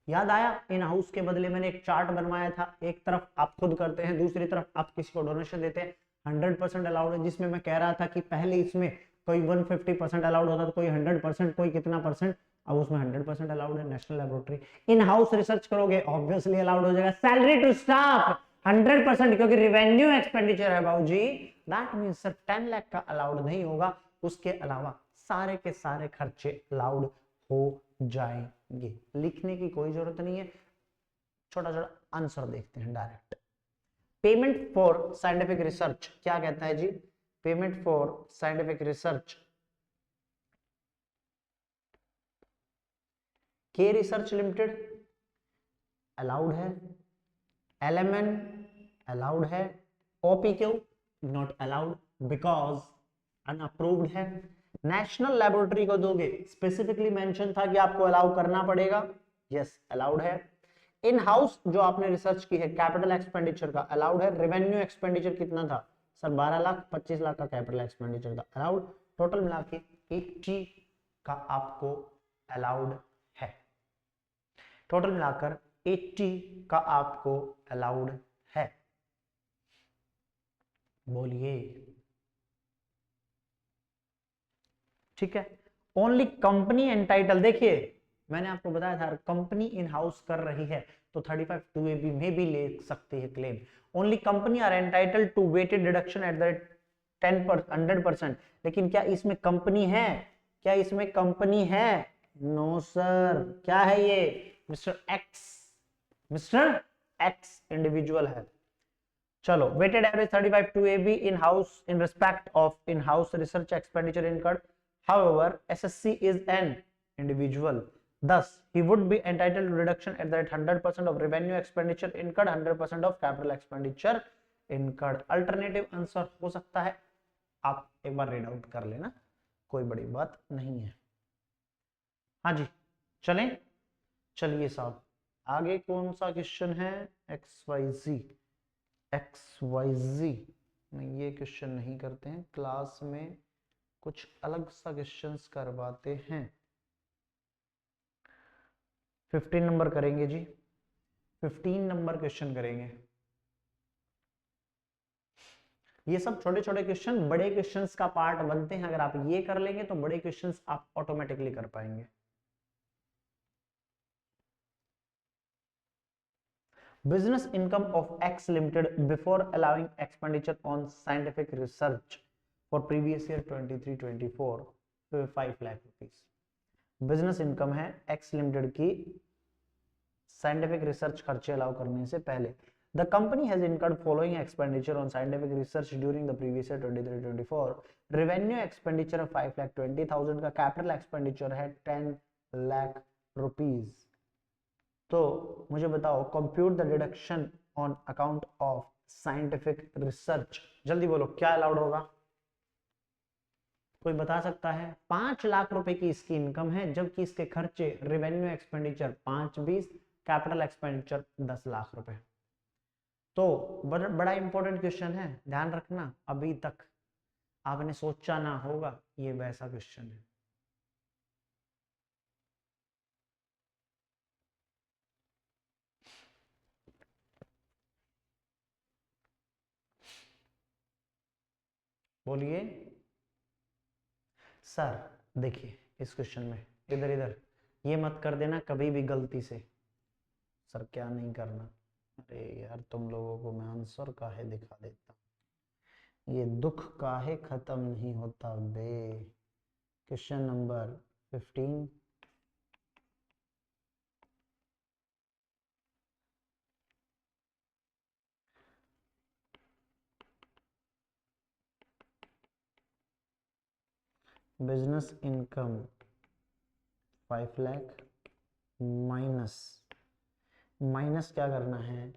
याद आया? इन हाउस के बदले मैंने एक चार्ट बनवाया था, एक तरफ आप खुद करते हैं, दूसरी तरफ आप किसी को डोनेशन देते हैं, 100% अलाउड है, जिसमें मैं कह रहा था कि पहले इसमें कोई 150% अलाउड होता था, कोई 100%, कोई कितना परसेंट, अब उसमें 100% अलाउड है। National laboratory, in house research करोगे ऑब्वियसली अलाउड हो जाएगा। सैलरी टू स्टाफ 100%, क्योंकि रिवेन्यू एक्सपेंडिचर है बाबूजी, दैट मींस सर 10 लाख का अलाउड नहीं होगा, उसके अलावा सारे के सारे खर्चे अलाउड हो जाएंगे। लिखने की कोई जरूरत नहीं है, छोटा छोटा आंसर देखते हैं direct. Payment for scientific research क्या कहता है जी? पेमेंट फॉर साइंटिफिक रिसर्च, के रिसर्च लिमिटेड अलाउड है, एलएमएन अलाउड है, OPQ not allowed because unapproved है। नेशनल लेबोरेटरी को दोगे, स्पेसिफिकली मेंशन था कि आपको अलाउ करना पड़ेगा, यस अलाउड है। इन हाउस जो आपने रिसर्च की है, कैपिटल एक्सपेंडिचर का अलाउड है। रेवेन्यू एक्सपेंडिचर कितना था सर? 12 लाख, 25 लाख का कैपिटल एक्सपेंडिचर था, अलाउड। टोटल मिला के 80 का आपको अलाउड है, टोटल मिलाकर 80 का आपको अलाउड है। बोलिए। ठीक है। ओनली कंपनी एंटाइटल, देखिए मैंने आपको बताया था कंपनी इन हाउस कर रही है तो 35(2)(ab में भी ले सकती है claim. Only company are entitle to weighted deduction at the 100%। लेकिन क्या इसमें कंपनी है? क्या इसमें कंपनी है? No sir. क्या है ये? मिस्टर एक्स इंडिविजुअल है। चलो, weighted average 35(2)(ab in house in respect of in-house research expenditure incurred. However, SSC is an individual. Thus, he would be entitled to reduction at that 100% of revenue expenditure incurred, 100% of capital expenditure incurred. Alternative answer हो सकता है, आप एक बार read out कर लेना, कोई बड़ी बात नहीं है। हाँ जी, चलें। चलिए साहब, आगे कौन सा क्वेश्चन है? XYZ नहीं, ये क्वेश्चन नहीं करते हैं, क्लास में कुछ अलग सा क्वेश्चंस करवाते हैं। 15 नंबर करेंगे जी, 15 नंबर क्वेश्चन करेंगे। ये सब छोटे छोटे क्वेश्चन बड़े क्वेश्चंस का पार्ट बनते हैं, अगर आप ये कर लेंगे तो बड़े क्वेश्चंस आप ऑटोमेटिकली कर पाएंगे। Business income of X Limited before allowing expenditure on scientific research for previous year 23-24 5 lakh rupees. Business income है X Limited की साइंटिफिक रिसर्च खर्चे अलाउ करने से पहले। The company has incurred following expenditure on scientific research during the previous year 23-24. Revenue expenditure of 5,20,000 का, capital expenditure है 10 lakh rupees. तो मुझे बताओ, compute the deduction on account of scientific research. जल्दी बोलो क्या अलाउड होगा? कोई बता सकता है? 5 लाख रुपए की इसकी इनकम है, जबकि इसके खर्चे revenue expenditure 5-20, capital expenditure 10 lakh रुपए। तो बड़ा इंपॉर्टेंट क्वेश्चन है, ध्यान रखना, अभी तक आपने सोचा ना होगा, ये वैसा क्वेश्चन है। बोलिए सर। देखिए इस क्वेश्चन में इधर इधर ये मत कर देना कभी भी गलती से। सर क्या नहीं करना? अरे यार तुम लोगों को मैं आंसर काहे दिखा देता हूँ, ये दुख काहे खत्म नहीं होता बे। Question number 15। Business income 5 lakh minus, minus क्या करना है,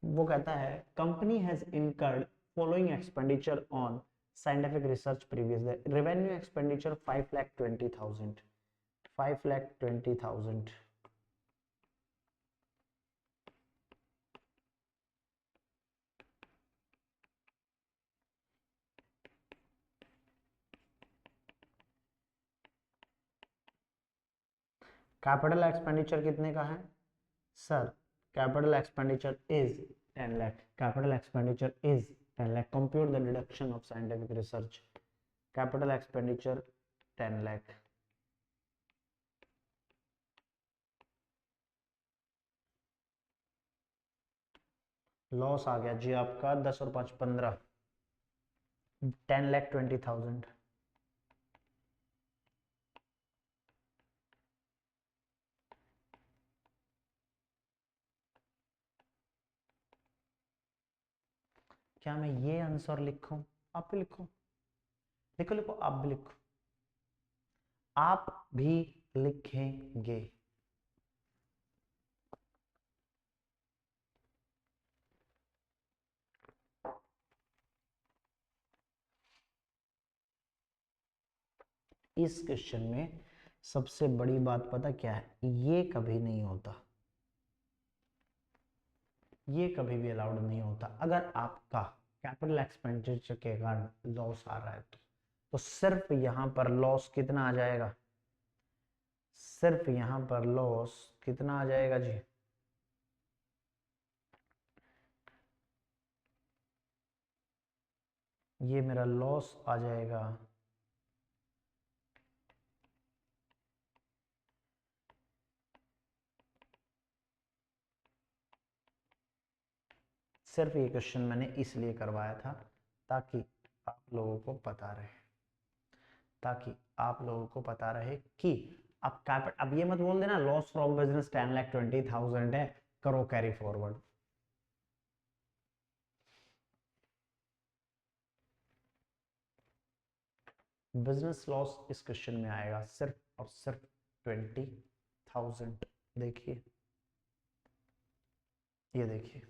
वो कहता है company has incurred following expenditure on scientific research previous year, revenue expenditure 5,20,000, 5,20,000। Capital expenditure कितने का है sir, capital expenditure is 10 lakh, capital expenditure is 10 lakh, compute the deduction of scientific research, capital expenditure 10 lakh. Loss आ गया जी आपका 10 और 5 15, 10,20,000। क्या मैं ये आंसर लिखूं, आप भी लिखो, लिखो लिखो, आप भी लिखो, आप भी लिखेंगे। इस क्वेश्चन में सबसे बड़ी बात पता क्या है, ये कभी नहीं होता, ये कभी भी अलाउड नहीं होता। अगर आपका कैपिटल एक्सपेंडिचर के कारण लॉस आ रहा है तो सिर्फ यहां पर लॉस कितना आ जाएगा, सिर्फ यहां पर लॉस कितना आ जाएगा जी, ये मेरा लॉस आ जाएगा सिर्फ ये क्वेश्चन मैंने इसलिए करवाया था ताकि आप लोगों को पता रहे, ताकि आप लोगों को पता रहे कि अब कैपिटल, अब ये मत बोल देना लॉस फ्रॉम बिजनेस 10,20,000 है, करो कैरी फॉरवर्ड। बिजनेस लॉस इस क्वेश्चन में आएगा सिर्फ और सिर्फ 20,000। देखिए, ये देखिए,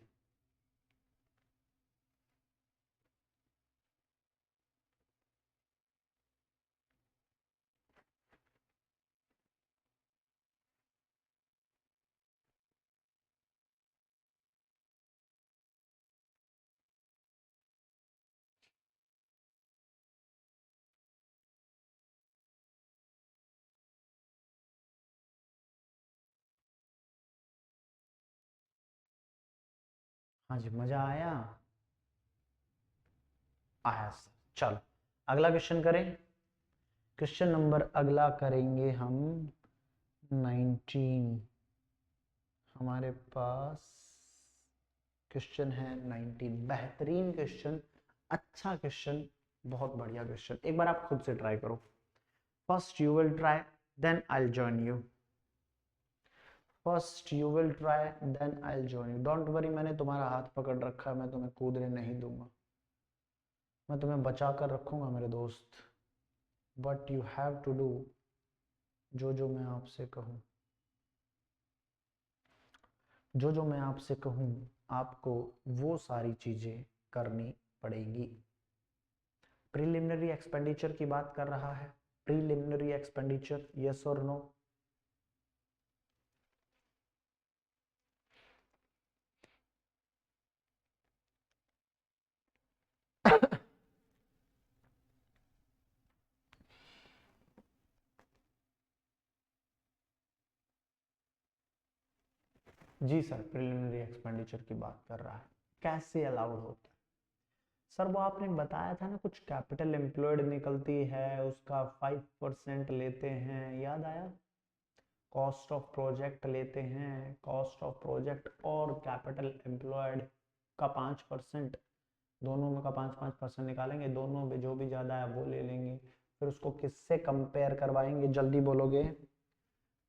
हाँ जी, मजा आया, आया सर। चलो अगला क्वेश्चन करें, क्वेश्चन नंबर अगला करेंगे हम 19। हमारे पास क्वेश्चन है 19, बेहतरीन क्वेश्चन, अच्छा क्वेश्चन, बहुत बढ़िया क्वेश्चन। एक बार आप खुद से ट्राई करो, first you will try then I will join you, first you will try then I will join you. Don't worry, मैंने तुम्हारा हाथ पकड़ रखा है, मैं तुम्हें कूदने नहीं दूंगा, मैं तुम्हें बचा कर रखूंगा मेरे दोस्त। But you have to do जो जो मैं आपसे कहूँ, जो जो मैं आपसे कहूँ आपको वो सारी चीजें करनी पड़ेगी। प्रीलिमिनरी एक्सपेंडिचर की बात कर रहा है, प्रीलिमिनरी एक्सपेंडिचर, यस और नो। जी सर, प्रीलिमिनरी एक्सपेंडिचर की बात कर रहा है, कैसे अलाउड होता है सर, वो आपने बताया था ना, कुछ कैपिटल एम्प्लॉयड निकलती है उसका 5% लेते हैं, याद आया, कॉस्ट ऑफ प्रोजेक्ट लेते हैं, कॉस्ट ऑफ प्रोजेक्ट और कैपिटल एम्प्लॉयड का 5%, दोनों में का 5-5% निकालेंगे, दोनों में जो भी ज़्यादा है वो ले लेंगे। फिर उसको किससे कंपेयर करवाएंगे, जल्दी बोलोगे,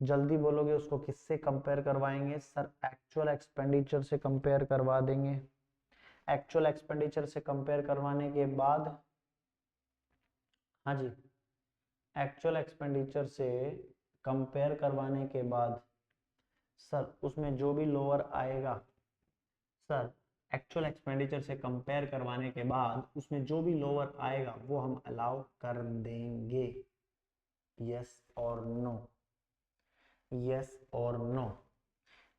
जल्दी बोलोगे, उसको किससे कंपेयर करवाएंगे? सर एक्चुअल एक्सपेंडिचर से कंपेयर करवा देंगे। एक्चुअल एक्सपेंडिचर से कंपेयर करवाने के बाद, हाँ जी, एक्चुअल एक्सपेंडिचर से कंपेयर करवाने के बाद सर उसमें जो भी लोअर आएगा, सर एक्चुअल एक्सपेंडिचर से कंपेयर करवाने के बाद उसमें जो भी लोअर आएगा वो हम अलाउ कर देंगे। यस और नो, यस और नो,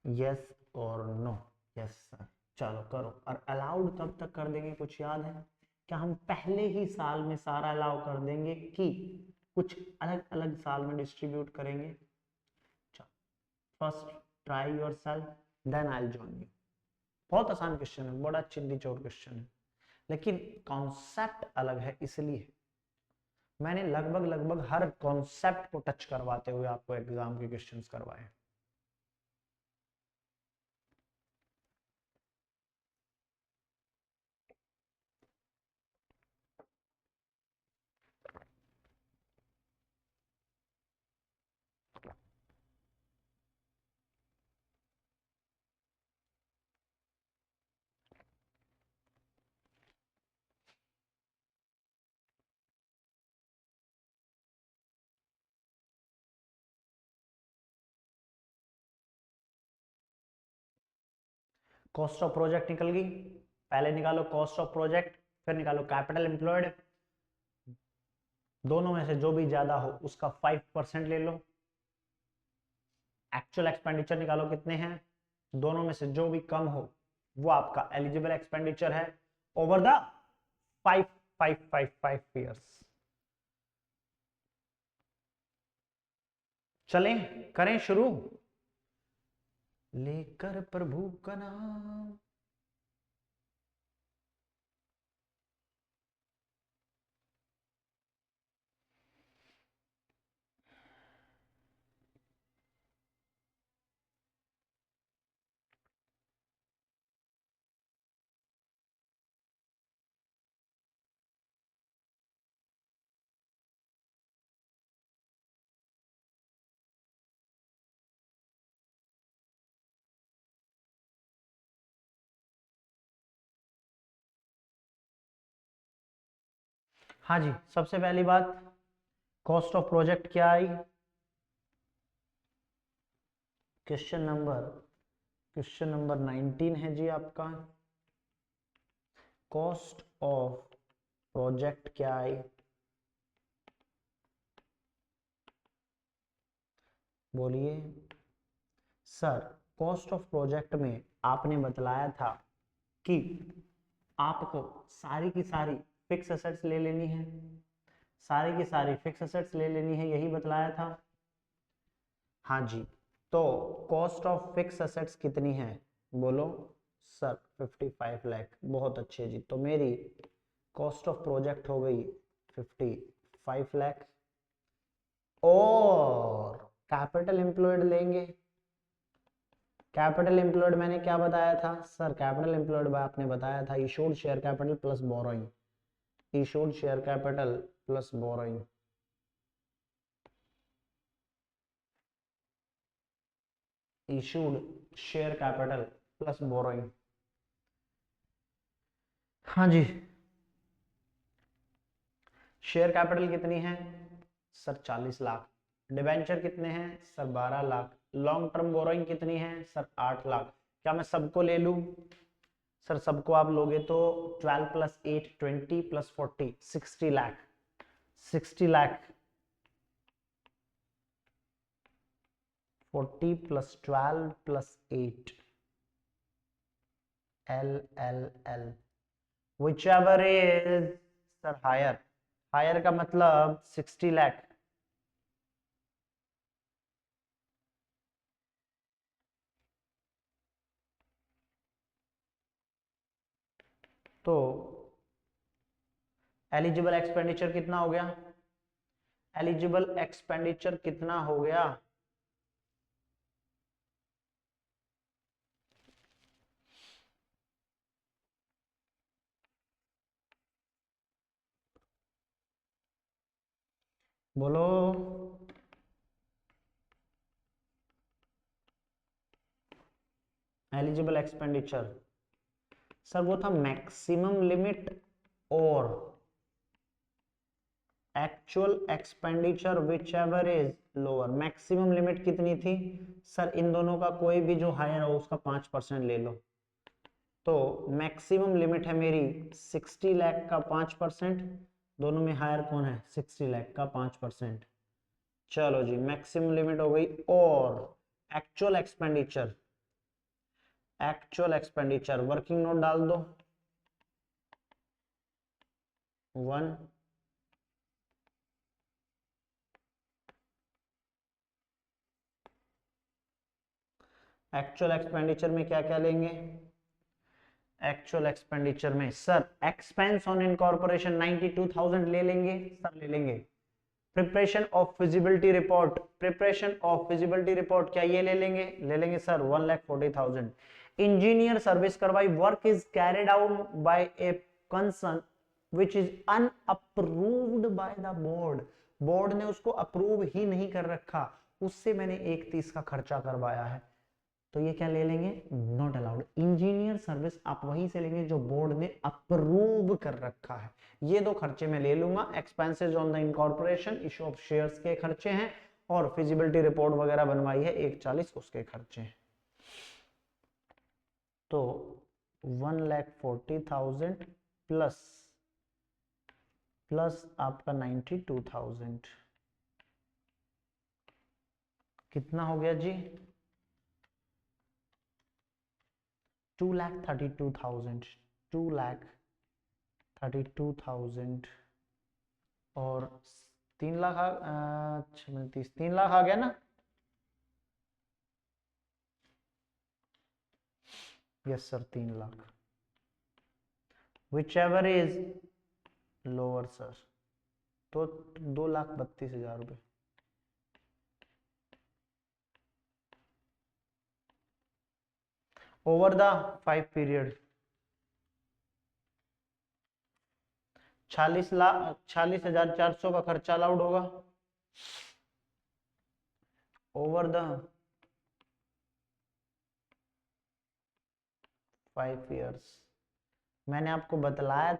यस और नो, यस सर। चलो करो। और अलाउड कब तक कर देंगे, कुछ याद है क्या? हम पहले ही साल में सारा अलाउ कर देंगे कि कुछ अलग अलग साल में डिस्ट्रीब्यूट करेंगे? First try your self then I will join you. बहुत आसान क्वेश्चन है, बड़ा चिंदी चोर क्वेश्चन है, लेकिन कॉन्सेप्ट अलग है, इसलिए मैंने लगभग लगभग हर कॉन्सेप्ट को टच करवाते हुए आपको एग्जाम के क्वेश्चंस करवाए। कॉस्ट ऑफ प्रोजेक्ट निकल गई, पहले निकालो कॉस्ट ऑफ प्रोजेक्ट, फिर निकालो कैपिटल एम्प्लॉयड, दोनों में से जो भी ज्यादा हो उसका 5% ले लो। एक्चुअल एक्सपेंडिचर निकालो कितने हैं, दोनों में से जो भी कम हो वो आपका एलिजिबल एक्सपेंडिचर है ओवर द 5 ईयर्स। चलें, करें शुरू, लेकर प्रभु का नाम। हाँ जी, सबसे पहली बात, कॉस्ट ऑफ प्रोजेक्ट क्या आई? क्वेश्चन नंबर 19 है जी आपका। कॉस्ट ऑफ प्रोजेक्ट क्या आई? बोलिए सर। कॉस्ट ऑफ प्रोजेक्ट में आपने बतलाया था कि आपको सारी की सारी फिक्स एसेट्स ले लेनी है, सारी की सारी फिक्स एसेट्स ले लेनी है, यही बतलाया था। हाँ जी, तो कॉस्ट ऑफ फिक्स एसेट्स कितनी है बोलो? सर 55 लाख। बहुत अच्छे जी, तो मेरी कॉस्ट ऑफ प्रोजेक्ट हो गई 55 लाख। और कैपिटल एम्प्लॉयड लेंगे, कैपिटल एम्प्लॉयड मैंने क्या बताया था सर? कैपिटल एम्प्लॉयड आपने बताया था issued share capital plus borrowing, issued share capital plus borrowing. Issued share capital plus borrowing, हाँ जी। शेयर कैपिटल कितनी है सर? 40 लाख। डिबेंचर कितने हैं sir? 12 lakh. Long term borrowing कितनी है सर? 8 लाख। क्या मैं सबको ले लूं? सर सबको आप लोगे तो 12 plus 8 20 plus 40 60 lakh, 60 lakh. 40 plus 12 plus 8 LLL whichever is sir higher, higher का मतलब 60 लाख। तो एलिजिबल एक्सपेंडिचर कितना हो गया? एलिजिबल एक्सपेंडिचर कितना हो गया? बोलो। एलिजिबल एक्सपेंडिचर सर वो था मैक्सिमम लिमिट और actual expenditure which ever is lower. Maximum limit कितनी थी सर? इन दोनों का कोई भी जो हायर हो उसका 5% ले लो। तो मैक्सिमम लिमिट है मेरी 60 लाख का 5%। दोनों में हायर कौन है? 60 लाख का 5%। चलो जी, मैक्सिमम लिमिट हो गई। और actual expenditure, actual expenditure working note डाल दो 1। एक्चुअल एक्सपेंडिचर में क्या क्या लेंगे? एक्चुअल एक्सपेंडिचर में सर एक्सपेंस ऑन इनकॉर्पोरेशन 92,000 ले लेंगे सर, ले लेंगे। Preparation of feasibility report, preparation of feasibility report क्या ये ले लेंगे? ले लेंगे सर 1,40,000। इंजीनियर सर्विस करवाई, work is carried out by a concern which is unapproved by the board. Board ने उसको अप्रूव ही नहीं कर रखा, उससे मैंने 1/30 का खर्चा करवाया है, तो ये क्या ले लेंगे? Not allowed. इंजीनियर सर्विस आप वहीं से लेंगे जो बोर्ड ने अप्रूव कर रखा है। ये दो खर्चे मैं ले लूंगा। Expenses on the incorporation, issue of shares के खर्चे हैं, और फिजिबिलिटी रिपोर्ट वगैरह बनवाई है 140 उसके खर्चे हैं। तो 1,40,000 प्लस प्लस आपका 92,000 कितना हो गया जी? 2,32,000। 2,32,000 और 3 लाख 3 लाख आ गया ना? Yes sir 3 lakh, which ever is lower sir. तो 2,32,000 रुपए ओवर द 5 पीरियड। 46,400 का खर्चा अलाउड होगा ओवर द 5 इयर्स। मैंने आपको बतलाया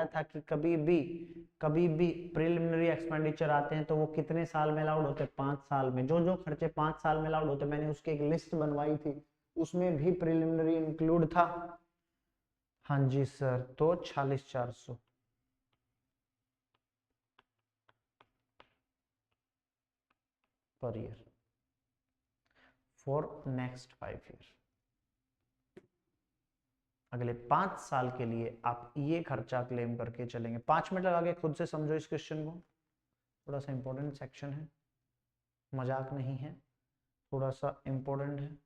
था कि कभी भी प्रिलिमिनरी एक्सपेंडिचर आते हैं तो वो कितने साल में अलाउड होते हैं? 5 साल में। जो जो खर्चे 5 साल में अलाउड होते, मैंने उसकी एक लिस्ट बनवाई थी, उसमें भी प्रिलिमिनरी इंक्लूड था। हाँ जी सर, तो 46,400 per year for next 5 year. अगले 5 साल के लिए आप ये खर्चा क्लेम करके चलेंगे। 5 मिनट लगा के खुद से समझो इस क्वेश्चन को, थोड़ा सा इंपॉर्टेंट सेक्शन है, मजाक नहीं है, थोड़ा सा इंपॉर्टेंट है।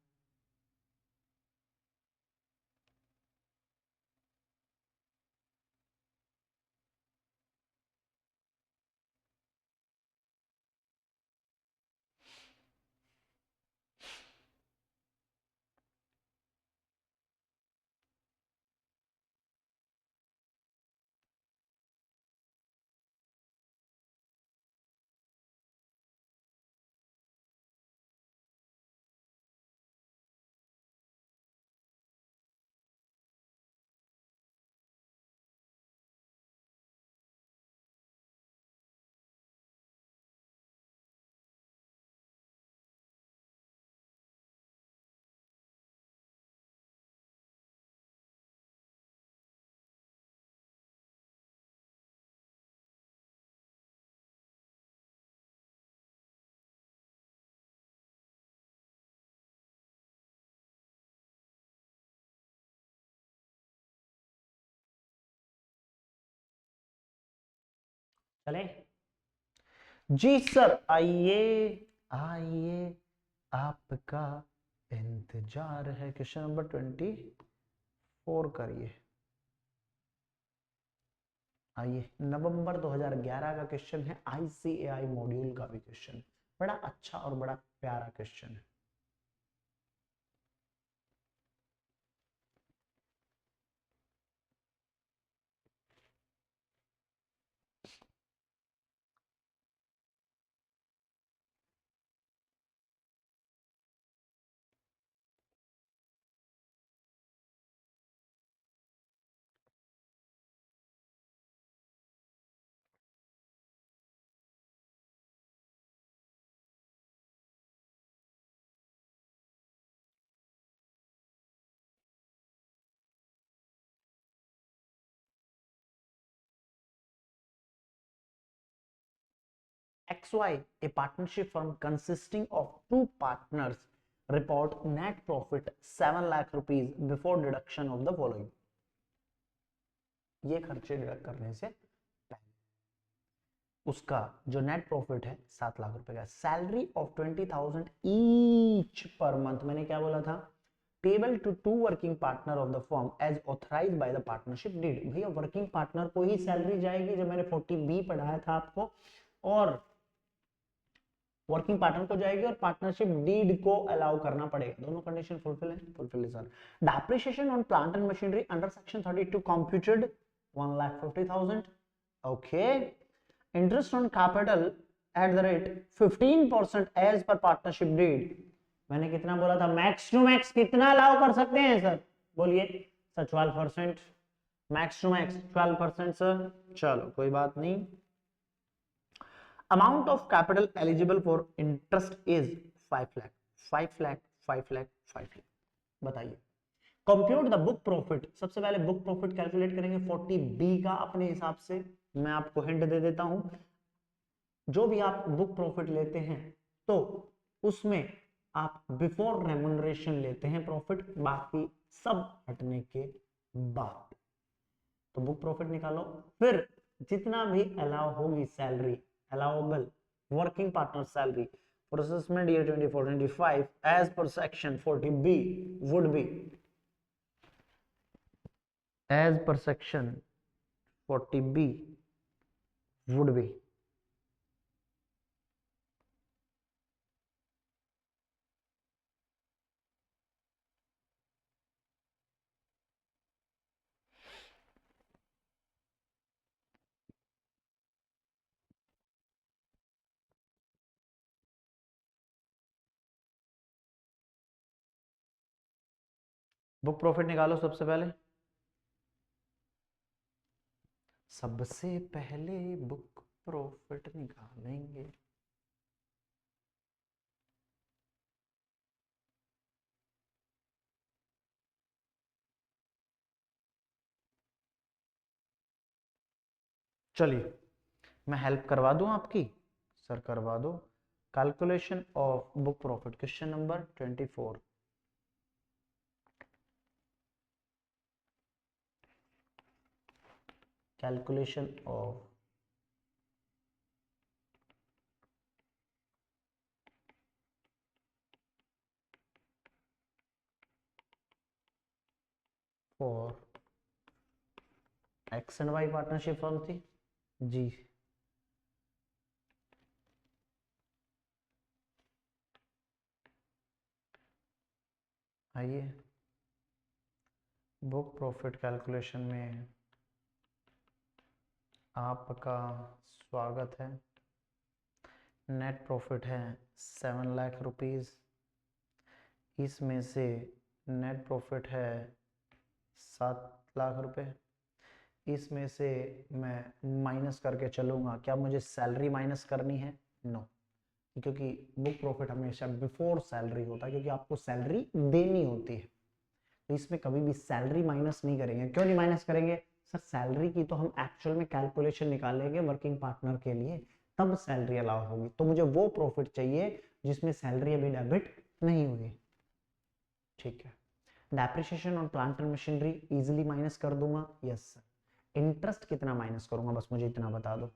चले जी सर, आइए आइए, आपका इंतजार है। क्वेश्चन नंबर 24 करिए। आइए, नवंबर 2011 का क्वेश्चन है, ICAI मॉड्यूल का भी क्वेश्चन, बड़ा अच्छा और बड़ा प्यारा क्वेश्चन है। XY, a partnership firm consisting of two partners, report net profit 7 lakh rupees before deduction of the following. ये खर्चे डिडक्ट करने से उसका जो नेट प्रॉफिट है 7 लाख रुपए का. Salary of 20,000 each per month. मैंने क्या बोला था? Payable to to working partner of the firm as authorised by the partnership deed. भैया वर्किंग पार्टनर को ही सैलरी जाएगी, जो मैंने 40B पढ़ाया था आपको, और वर्किंग पार्टनर को जाएगी और पार्टनरशिप डीड को अलाउ करना पड़ेगा. दोनों कंडीशन फुलफिल है? फुलफिल है sir. Depreciation on plant and machinery under section 32 computed 1,50,000. Okay. Interest on capital at the rate 15% as per partnership deed. मैंने कितना बोला था? मैक्स टू मैक्स कितना अलाउ कर सकते हैं सर? बोलिए sir. 12%. Max to max 12% sir. चलो कोई बात नहीं. Amount of capital eligible for interest is 5 lakh. 5 lakh 5 lakh 5 lakh. बताइए. Compute the book profit. सबसे पहले बुक प्रॉफिट कैलकुलेट करेंगे 40B का अपने हिसाब से. मैं आपको हिंट दे देता हूं. जो भी आप बुक प्रॉफिट लेते हैं तो उसमें आप बिफोर रेम्युनरेशन लेते हैं प्रॉफिट, बाकी सब हटने के बाद. तो बुक प्रॉफिट निकालो, फिर जितना भी अलाउ होगी salary, allowable working partner salary for assessment year 24-25 as per section 40B would be, as per section 40B would be book profit निकालो. सबसे पहले बुक प्रॉफिट निकालेंगे. चलिए मैं हेल्प करवा दूं आपकी. सर करवा दो. Calculation of book profit, question number 24. Calculation of for X and Y partnership firm थी जी. आइए बुक प्रॉफिट कैलकुलेशन में आपका स्वागत है. नेट प्रॉफिट है 7 लाख रुपीज. इसमें से नेट प्रॉफिट है 7 लाख रुपए. इसमें से मैं माइनस करके चलूंगा. क्या मुझे सैलरी माइनस करनी है? नो, क्योंकि बुक प्रॉफिट हमेशा बिफोर सैलरी होता है, क्योंकि आपको सैलरी देनी होती है. तो इसमें कभी भी सैलरी माइनस नहीं करेंगे. क्यों नहीं माइनस करेंगे सर? सैलरी की तो हम एक्चुअल में कैलकुलेशन निकालेंगे वर्किंग पार्टनर के लिए, तब सैलरी अलाउ होगी. तो मुझे वो प्रॉफिट चाहिए जिसमें सैलरी अभी डेबिट नहीं हुई. ठीक है. Depreciation on plant and machinery easily minus कर दूंगा. Yes sir. इंटरेस्ट कितना माइनस करूंगा बस मुझे इतना बता दो.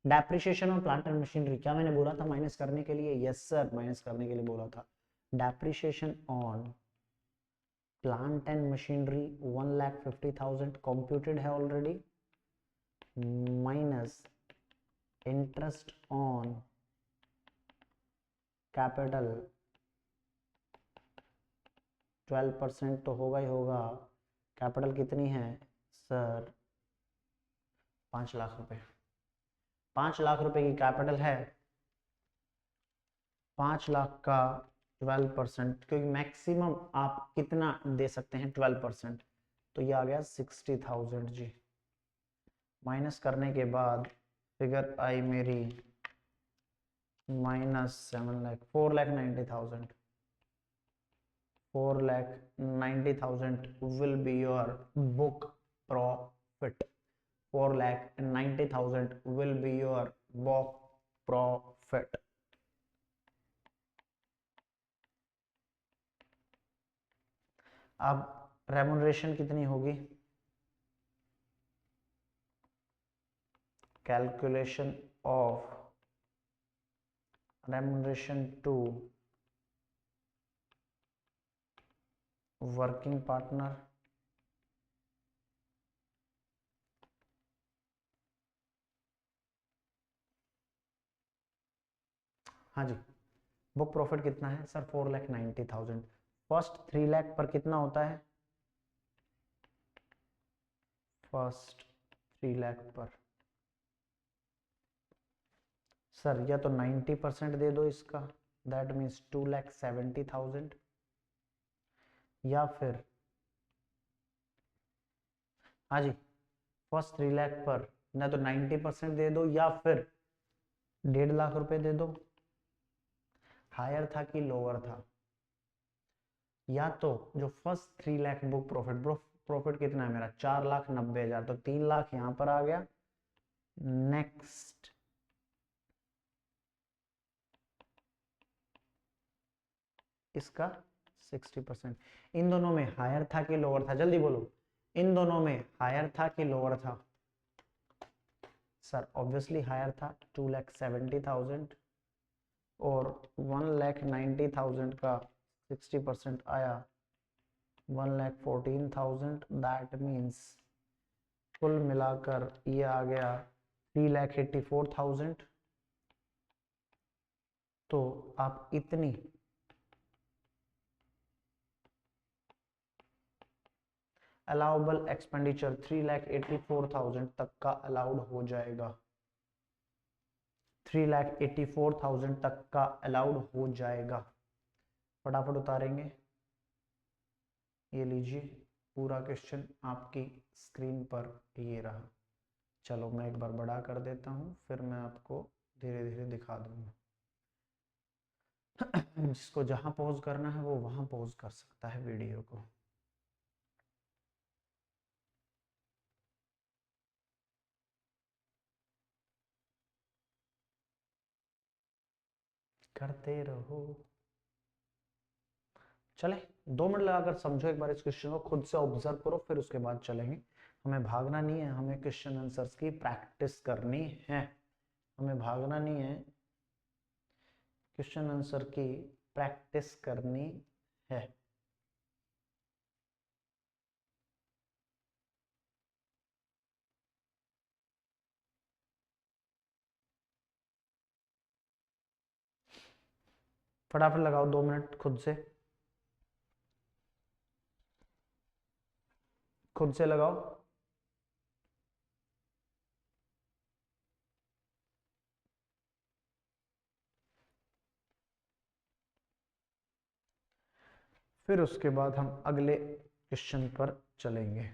Depreciation on plant and machinery क्या मैंने बोला था माइनस करने के लिए? यस सर, माइनस करने के लिए बोला था. Depreciation on plant and machinery 1,50,000 computed है already, minus interest on capital 12% तो होगा ही होगा. कैपिटल कितनी है सर? 5 लाख रुपए. 5 लाख रुपए की कैपिटल है. 5 लाख का 12%, क्योंकि मैक्सिमम आप कितना दे सकते हैं 12%, तो ये आ गया 60,000 जी. माइनस करने के बाद फिगर आई मेरी minus 7 lakh 4,90,000. 4,90,000 will be your book profit. 4,90,000 will be your book profit. Remuneration कितनी होगी? Calculation of remuneration to working partner. हाँ जी, बुक प्रॉफिट कितना है सर? 4,90,000। फर्स्ट 3 लाख पर कितना होता है? फर्स्ट 3 लाख पर सर या तो 90% दे दो इसका, दैट मीन्स 2,70,000, या फिर हाँ जी फर्स्ट 3 लाख पर ना तो 90% दे दो या फिर 1.5 लाख रुपए दे दो। हायर था कि लोअर था? या तो जो first 3 lakh book profit, profit कितना है मेरा? 4,90,000, तो 3 लाख यहां पर आ गया। नेक्स्ट इसका 60%। इन दोनों में हायर था कि लोअर था? जल्दी बोलो, इन दोनों में हायर था कि लोअर था? सर ऑब्वियसली हायर था, 2,70,000 और 1,90,000 का 60% आया 1,14,000। दैट मीन्स कुल मिलाकर ये आ गया 3,84,000। तो आप इतनी अलाउबल एक्सपेंडिचर 3,84,000 तक का अलाउड हो जाएगा। 3,84,000 तक का अलाउड हो जाएगा। फटाफट उतारेंगे। ये लीजिए पूरा क्वेश्चन आपकी स्क्रीन पर ये रहा। चलो मैं एक बार बड़ा कर देता हूँ, फिर मैं आपको धीरे धीरे दिखा दूंगा। जिसको जहां पॉज करना है वो वहां पॉज कर सकता है वीडियो को। करते रहो। चले 2 मिनट लगाकर समझो एक बार इस क्वेश्चन को, खुद से ऑब्जर्व करो, फिर उसके बाद चलेंगे। हमें भागना नहीं है, हमें क्वेश्चन आंसर्स की प्रैक्टिस करनी है। हमें भागना नहीं है, क्वेश्चन आंसर की प्रैक्टिस करनी है। फटाफट लगाओ 2 मिनट खुद से, खुद से लगाओ। फिर उसके बाद हम अगले क्वेश्चन पर चलेंगे।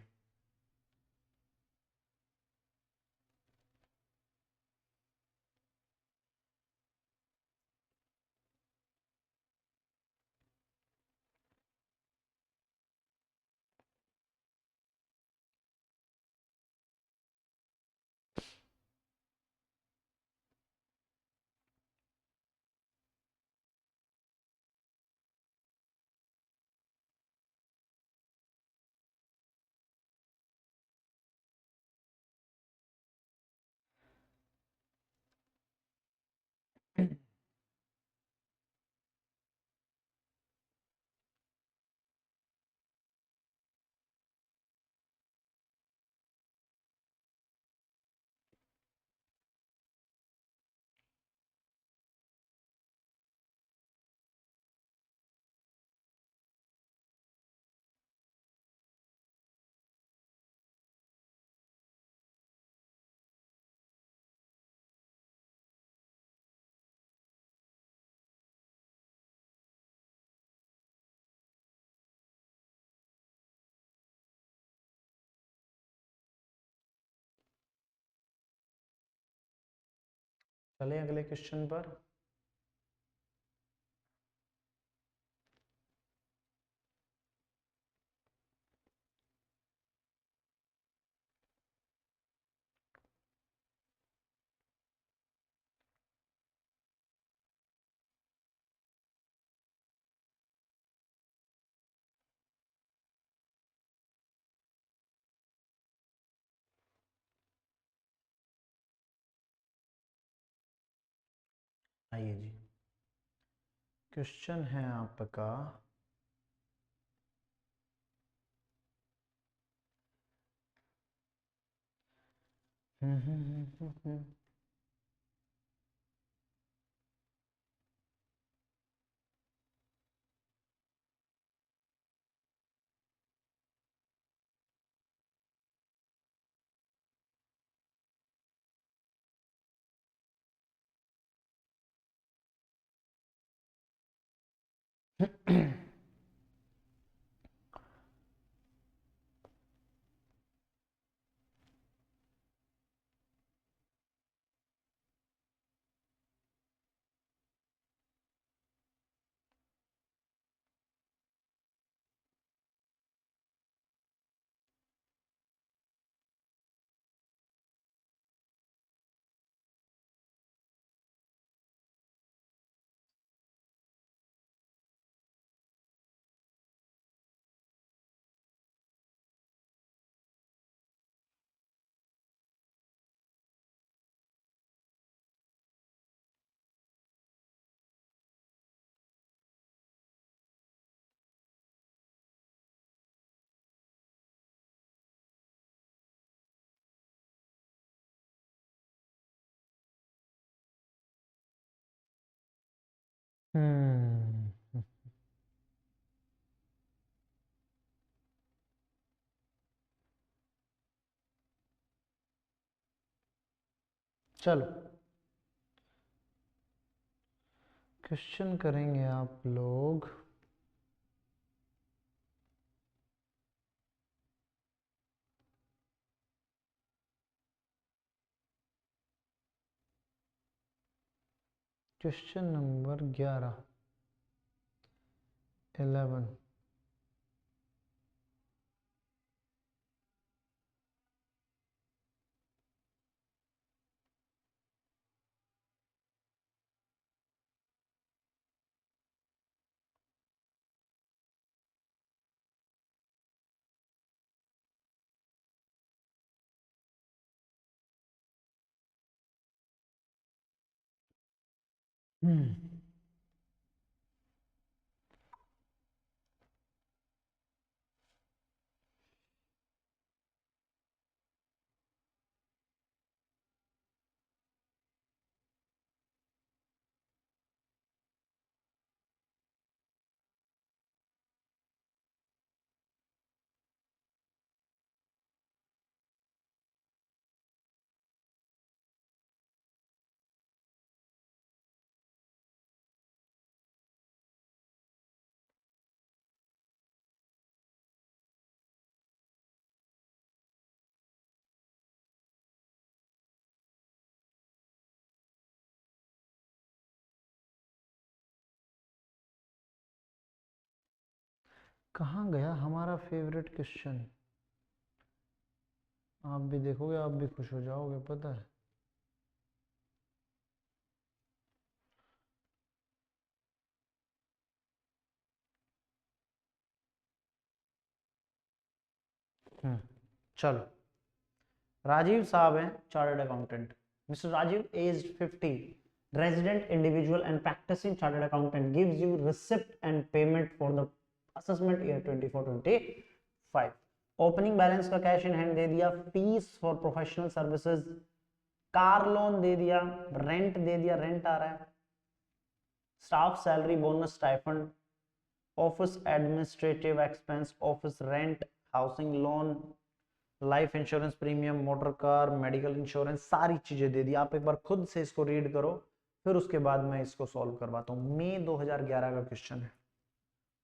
चले अगले क्वेश्चन पर। आइए जी, क्वेश्चन है आपका हम्म, चलो क्वेश्चन करेंगे आप लोग। Question number 11 11। कहाँ गया हमारा फेवरेट क्वेश्चन? आप भी देखोगे, आप भी खुश हो जाओगे, पता है। चलो, राजीव साहब हैं chartered accountant. Mister Rajiv as 50, resident individual and practicing chartered accountant, gives you receipt and payment for the assessment year 24-25। Opening balance का कैश इन हैंड दे दिया, fees for professional services, car loan दे दिया, रेंट दे दिया, rent आ रहा है, staff salary, bonus, stipend, office administrative expense, office rent, housing loan, life insurance premium, motor car, medical insurance, सारी चीजें दे दी। आप एक बार खुद से इसको रीड करो, फिर उसके बाद मैं इसको सॉल्व करवाता हूं। मई 2011 का क्वेश्चन है,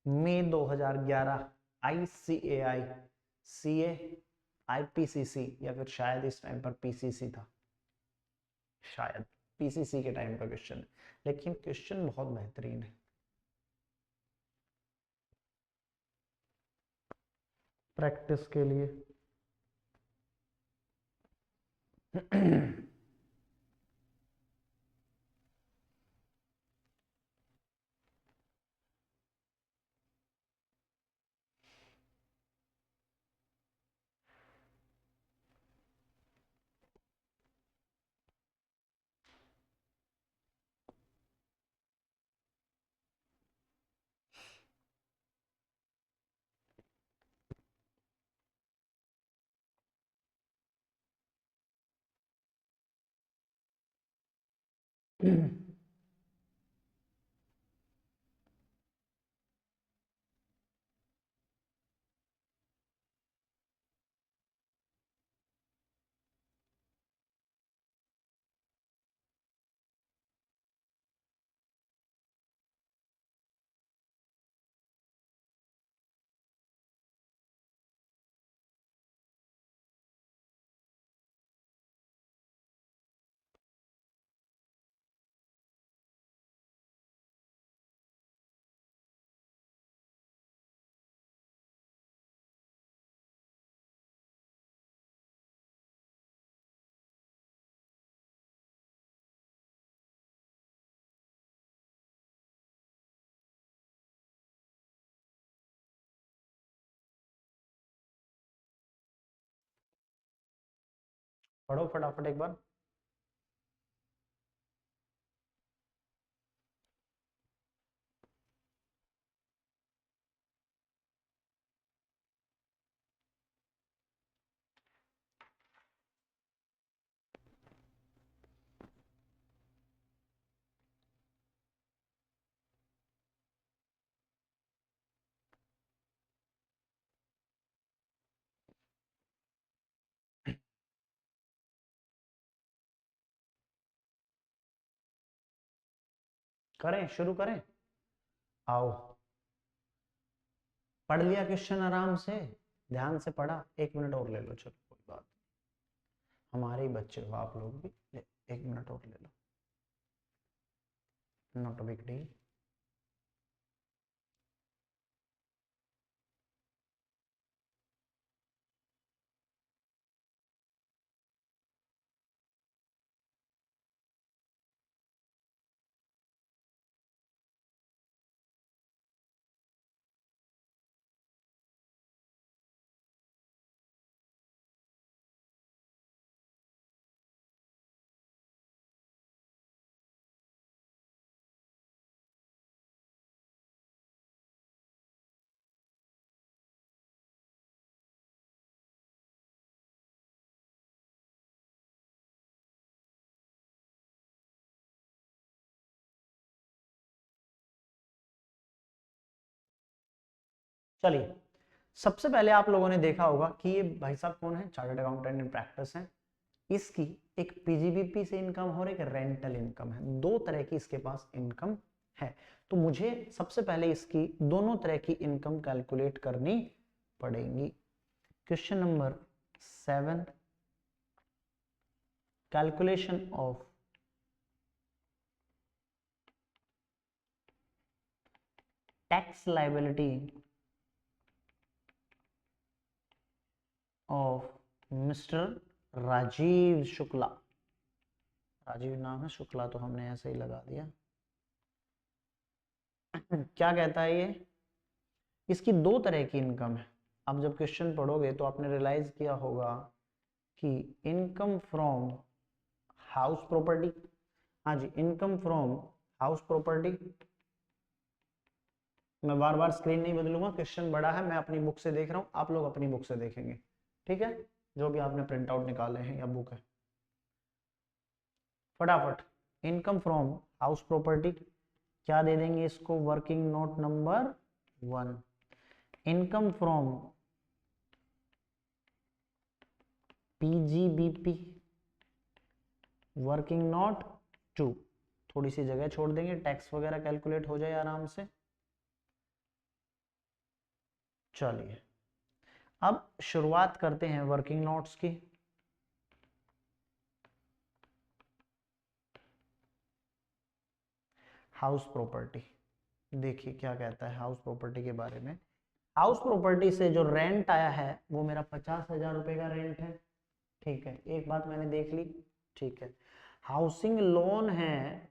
मई 2011, ICAI, CA, IPCC, या फिर शायद इस टाइम पर PCC था, शायद PCC के टाइम का क्वेश्चन है, लेकिन क्वेश्चन बहुत बेहतरीन है प्रैक्टिस के लिए। पढ़ो फटाफट एक बार। करें, शुरू करें। आओ, पढ़ लिया क्वेश्चन आराम से, ध्यान से पढ़ा? 1 मिनट और ले लो, चलो कोई बात नहीं, हमारे ही बच्चे हो आप लोग भी, 1 मिनट और ले लो, नॉट अ बिग डील। चलिए, सबसे पहले आप लोगों ने देखा होगा कि ये भाई साहब कौन है, चार्टर्ड अकाउंटेंट इन प्रैक्टिस है। इसकी एक पीजीबीपी से इनकम और एक रेंटल इनकम है, दो तरह की इसके पास इनकम है। तो मुझे सबसे पहले इसकी दोनों तरह की इनकम कैलकुलेट करनी पड़ेगी। Question number 7, calculation of tax liability of mister Rajiv Shukla. Rajiv नाम है, शुक्ला तो हमने ऐसे ही लगा दिया। क्या कहता है ये, इसकी दो तरह की इनकम है। अब जब क्वेश्चन पढ़ोगे तो आपने रियलाइज किया होगा कि इनकम फ्रॉम हाउस प्रॉपर्टी, हाँ जी, इनकम फ्रॉम हाउस प्रॉपर्टी। मैं बार बार स्क्रीन नहीं बदलूंगा, क्वेश्चन बड़ा है, मैं अपनी बुक से देख रहा हूँ, आप लोग अपनी बुक से देखेंगे, ठीक है, जो भी आपने प्रिंट आउट निकाले हैं या बुक है। फटाफट, इनकम फ्रॉम हाउस प्रॉपर्टी क्या दे देंगे इसको, working note number 1। Income from PGBP working note 2। थोड़ी सी जगह छोड़ देंगे, टैक्स वगैरह कैलकुलेट हो जाए आराम से। चलिए, अब शुरुआत करते हैं वर्किंग नोट्स की। हाउस प्रॉपर्टी, देखिए क्या कहता है हाउस प्रॉपर्टी के बारे में। हाउस प्रॉपर्टी से जो रेंट आया है वो मेरा 50,000 रुपए का रेंट है, ठीक है, एक बात मैंने देख ली, ठीक है। हाउसिंग लोन है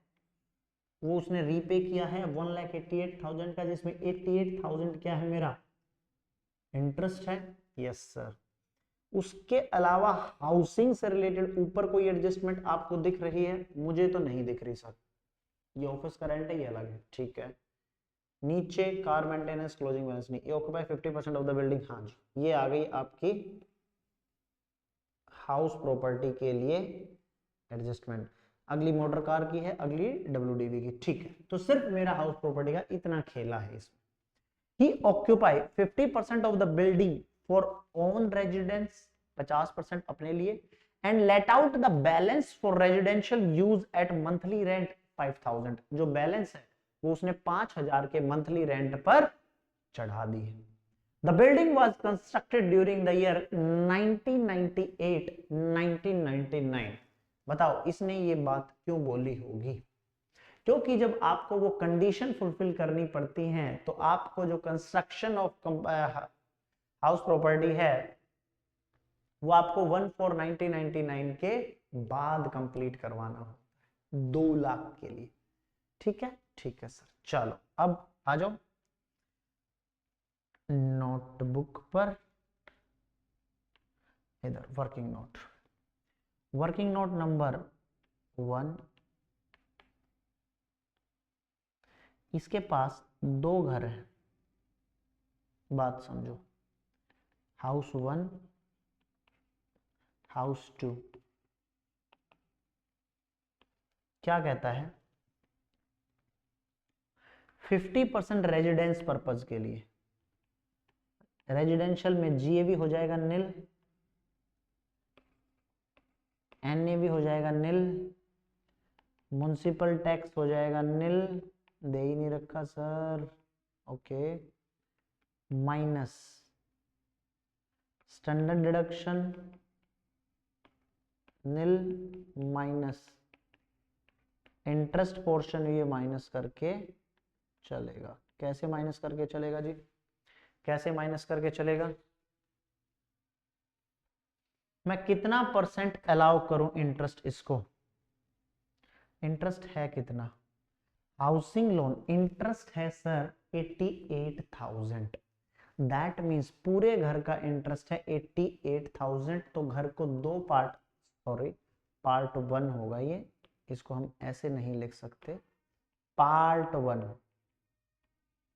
वो उसने रीपे किया है 1,88,000 का, जिसमें 88,000 क्या है मेरा इंटरेस्ट है। Yes sir. उसके अलावा हाउसिंग से रिलेटेड ऊपर कोई एडजस्टमेंट आपको दिख रही है? मुझे तो नहीं दिख रही सर। ये ऑफिस का रेंट है, ये अलग है, ठीक है। नीचे कार मेंटेनेंस क्लोजिंग बैलेंस नहीं, ये ऑक्यूपाई 50% ऑफ द बिल्डिंग, हाँ जी, ये आ गई आपकी हाउस प्रॉपर्टी के लिए एडजस्टमेंट। अगली मोटर कार की है, अगली WDV की, ठीक है। तो सिर्फ मेरा हाउस प्रॉपर्टी का इतना खेला है इसमें। He occupy 50% of the building for own residence, 50% अपने लिए, and let out the balance for residential use at monthly rent 5000। जो बैलेंस है वो उसने 5000 के मंथली रेंट पर चढ़ा दी है। The building was constructed during the year 1998, 1999। बताओ इसने ये बात क्यों बोली होगी? क्योंकि जब आपको वो कंडीशन फुलफिल करनी पड़ती हैं तो आपको जो कंस्ट्रक्शन ऑफ हाउस प्रॉपर्टी है वो आपको 1/4/1999 के बाद कंप्लीट करवाना होता है 2 लाख के लिए। ठीक है, ठीक है सर। चलो अब आ जाओ नोटबुक पर, इधर working note, working note number 1। इसके पास 2 घर है, बात समझो, हाउस 1, हाउस 2। क्या कहता है? 50% रेजिडेंस पर्पज के लिए, रेजिडेंशियल में GAV हो जाएगा नील, NAV हो जाएगा नील, म्युनिसिपल टैक्स हो जाएगा नील, दे ही नहीं रखा sir, okay, minus standard deduction nil, minus interest portion ये माइनस करके चलेगा। कैसे माइनस करके चलेगा जी? कैसे माइनस करके चलेगा? मैं कितना परसेंट अलाउ करूं इंटरेस्ट इसको? इंटरेस्ट है कितना? हाउसिंग लोन इंटरेस्ट है सर 88,000। दैट मीन्स पूरे घर का इंटरेस्ट है 88,000। तो घर को 2 पार्ट, सॉरी पार्ट 1 होगा ये, इसको हम ऐसे नहीं लिख सकते, पार्ट 1,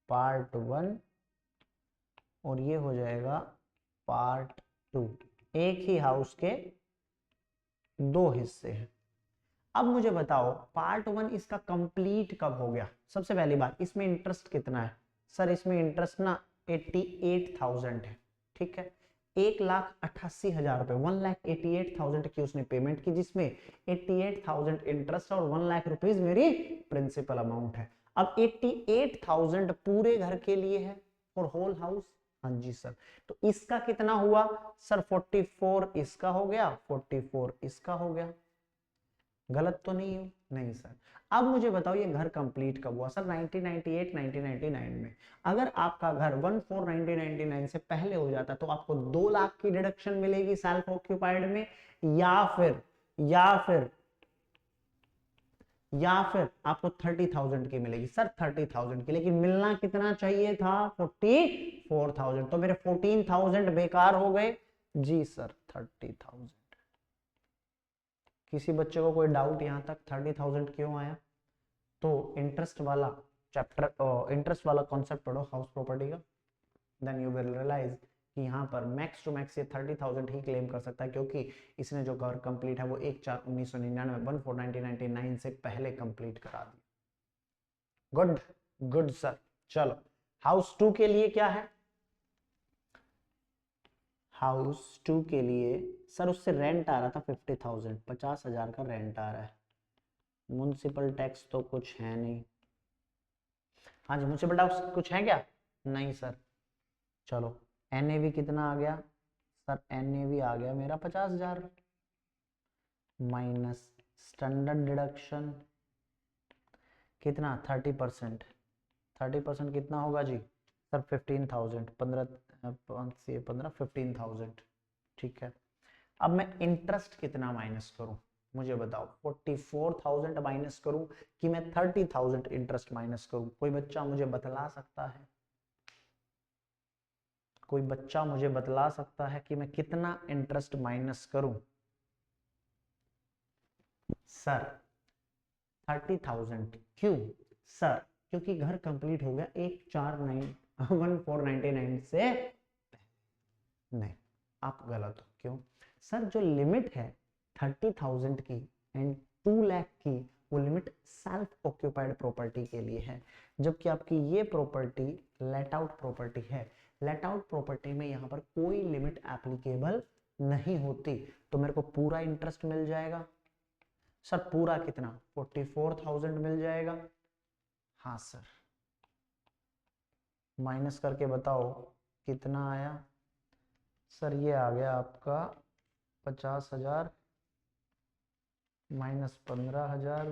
पार्ट 1, और ये हो जाएगा पार्ट 2। एक ही हाउस के 2 हिस्से हैं। अब मुझे बताओ पार्ट 1 इसका कंप्लीट कब हो गया? सबसे पहली बात, इसमें इंटरेस्ट कितना है? सर इसमें इंटरेस्ट ना 88,000 है, ठीक है। 1,88,000 रुपए, 1,88,000 की उसने पेमेंट की, जिसमें 88,000 इंटरेस्ट और 1 लाख रुपीज मेरी प्रिंसिपल अमाउंट है। अब 88,000 पूरे घर के लिए है फॉर होल हाउस, हाँ जी सर। तो इसका कितना हुआ सर? 44 इसका हो गया, 44 इसका हो गया। गलत तो नहीं हूं? नहीं सर। अब मुझे बताओ ये घर कंप्लीट कब हुआ? सर 1998, 1999 में। अगर आपका घर 1/4/1999 से पहले हो जाता तो आपको 2 लाख की डिडक्शन मिलेगी सेल्फ ऑक्यूपाइड में, या फिर आपको 30,000 की मिलेगी। सर 30,000 की, लेकिन मिलना कितना चाहिए था? 44,000। तो मेरे 14,000 बेकार हो गए जी सर। 30,000। किसी बच्चे को कोई डाउट यहां तक 30,000 क्यों आया? तो इंटरेस्ट वाला चैप्टर, इंटरेस्ट वाला कॉन्सेप्ट पढ़ो हाउस प्रॉपर्टी का, देन यू विल रियलाइज कि यहाँ पर मैक्स टू मैक्स ये 30,000 ही क्लेम कर सकता है, क्योंकि इसने जो घर कंप्लीट है वो 1/4/1999, 1/4/1999 से पहले कंप्लीट करा दी। Good good sir. चलो हाउस 2 के लिए क्या है? हाउस 2 के लिए सर उससे रेंट आ रहा था 50,000, 50,000 का रेंट आ रहा है। म्युनिसिपल टैक्स तो कुछ है नहीं। हाँ जी, म्युनिसिपल टैक्स कुछ है क्या? नहीं सर। चलो NAV कितना आ गया? सर NAV आ गया मेरा 50,000, माइनस स्टैंडर्ड डिडक्शन कितना? 30%। 30% कितना होगा जी? सर 15,000, 15,000। ठीक है। अब मैं इंटरेस्ट कितना माइनस करूं? मुझे बताओ 44,000 माइनस करूं कि मैं 30,000 इंटरेस्ट माइनस करूं? कोई बच्चा मुझे बतला सकता है? कोई बच्चा मुझे बतला सकता है कि मैं कितना इंटरेस्ट माइनस करूं? सर 30,000। क्यों सर? क्योंकि घर कंप्लीट हो गया 1/4/1999 से। नहीं, आप गलत हो। क्यों सर? जो लिमिट है 30,000 की एंड 2 लाख की वो लिमिट सेल्फ ऑक्यूपाइड प्रॉपर्टी के लिए है, जबकि आपकी ये प्रॉपर्टी लेट आउट प्रॉपर्टी है। लेट आउट प्रॉपर्टी में यहाँ पर कोई लिमिट एप्लीकेबल नहीं होती, तो मेरे को पूरा इंटरेस्ट मिल जाएगा। सर पूरा कितना? 44,000 मिल जाएगा। हाँ सर, माइनस करके बताओ कितना आया। सर ये आ गया आपका 50,000 माइनस 15,000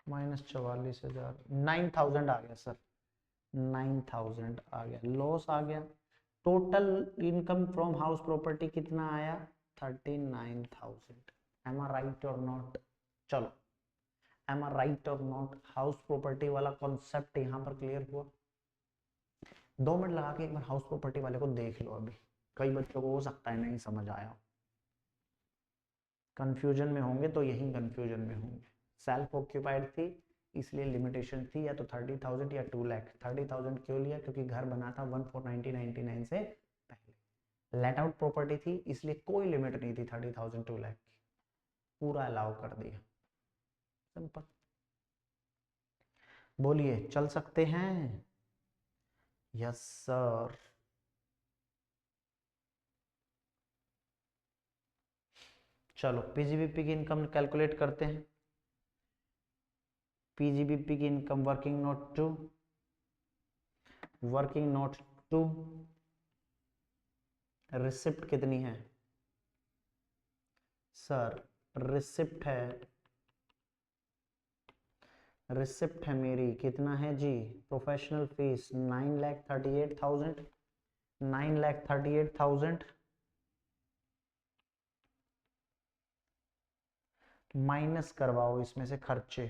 माइनस 44,000, 9,000 आ गया सर, 9,000 आ गया, लॉस आ गया। Total income from house property कितना आया? 39,000। एम आई राइट और नॉट? चलो, एम आई राइट और नॉट? हाउस प्रॉपर्टी वाला कॉन्सेप्ट यहाँ पर क्लियर हुआ? 2 मिनट लगा के एक बार हाउस प्रॉपर्टी वाले को देख लो। अभी कई बच्चों को हो सकता है नहीं समझ आया, कंफ्यूजन में होंगे, तो यही कंफ्यूजन में होंगे। सेल्फ ऑक्यूपाइड थी इसलिए लिमिटेशन थी या तो 30,000 या 2 लाख। 30,000 क्यों लिया? क्योंकि घर बना था 1/4/1999 से पहले। लेट आउट प्रॉपर्टी थी इसलिए कोई लिमिट नहीं थी 30,000 2 लाख की, पूरा अलाउ कर दिया। सिंपल। बोलिए, चल सकते हैं? Yes sir. चलो पीजीबीपी की इनकम कैलकुलेट करते हैं। पीजीबीपी की income working note two, working note two receipt कितनी है? सर रिसिप्ट है, रिसिप्ट है मेरी, कितना है जी? प्रोफेशनल फीस 9,38,000, 9,38,000 माइनस करवाओ इसमें से खर्चे।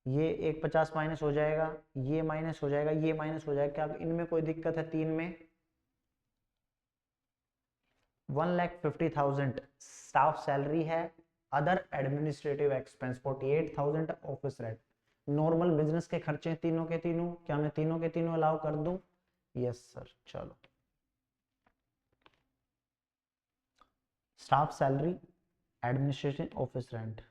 ये एक 50 माइनस हो जाएगा, ये माइनस हो जाएगा, ये माइनस हो जाएगा। क्या इनमें कोई दिक्कत है? 3 में 1,50,000 स्टाफ सैलरी है। Other administrative expense 48,000 office rent. Normal business के खर्चे तीनों के तीनों, क्या मैं तीनों के तीनों अलाउ कर दूं? Yes sir. चलो, staff salary, administration, office rent.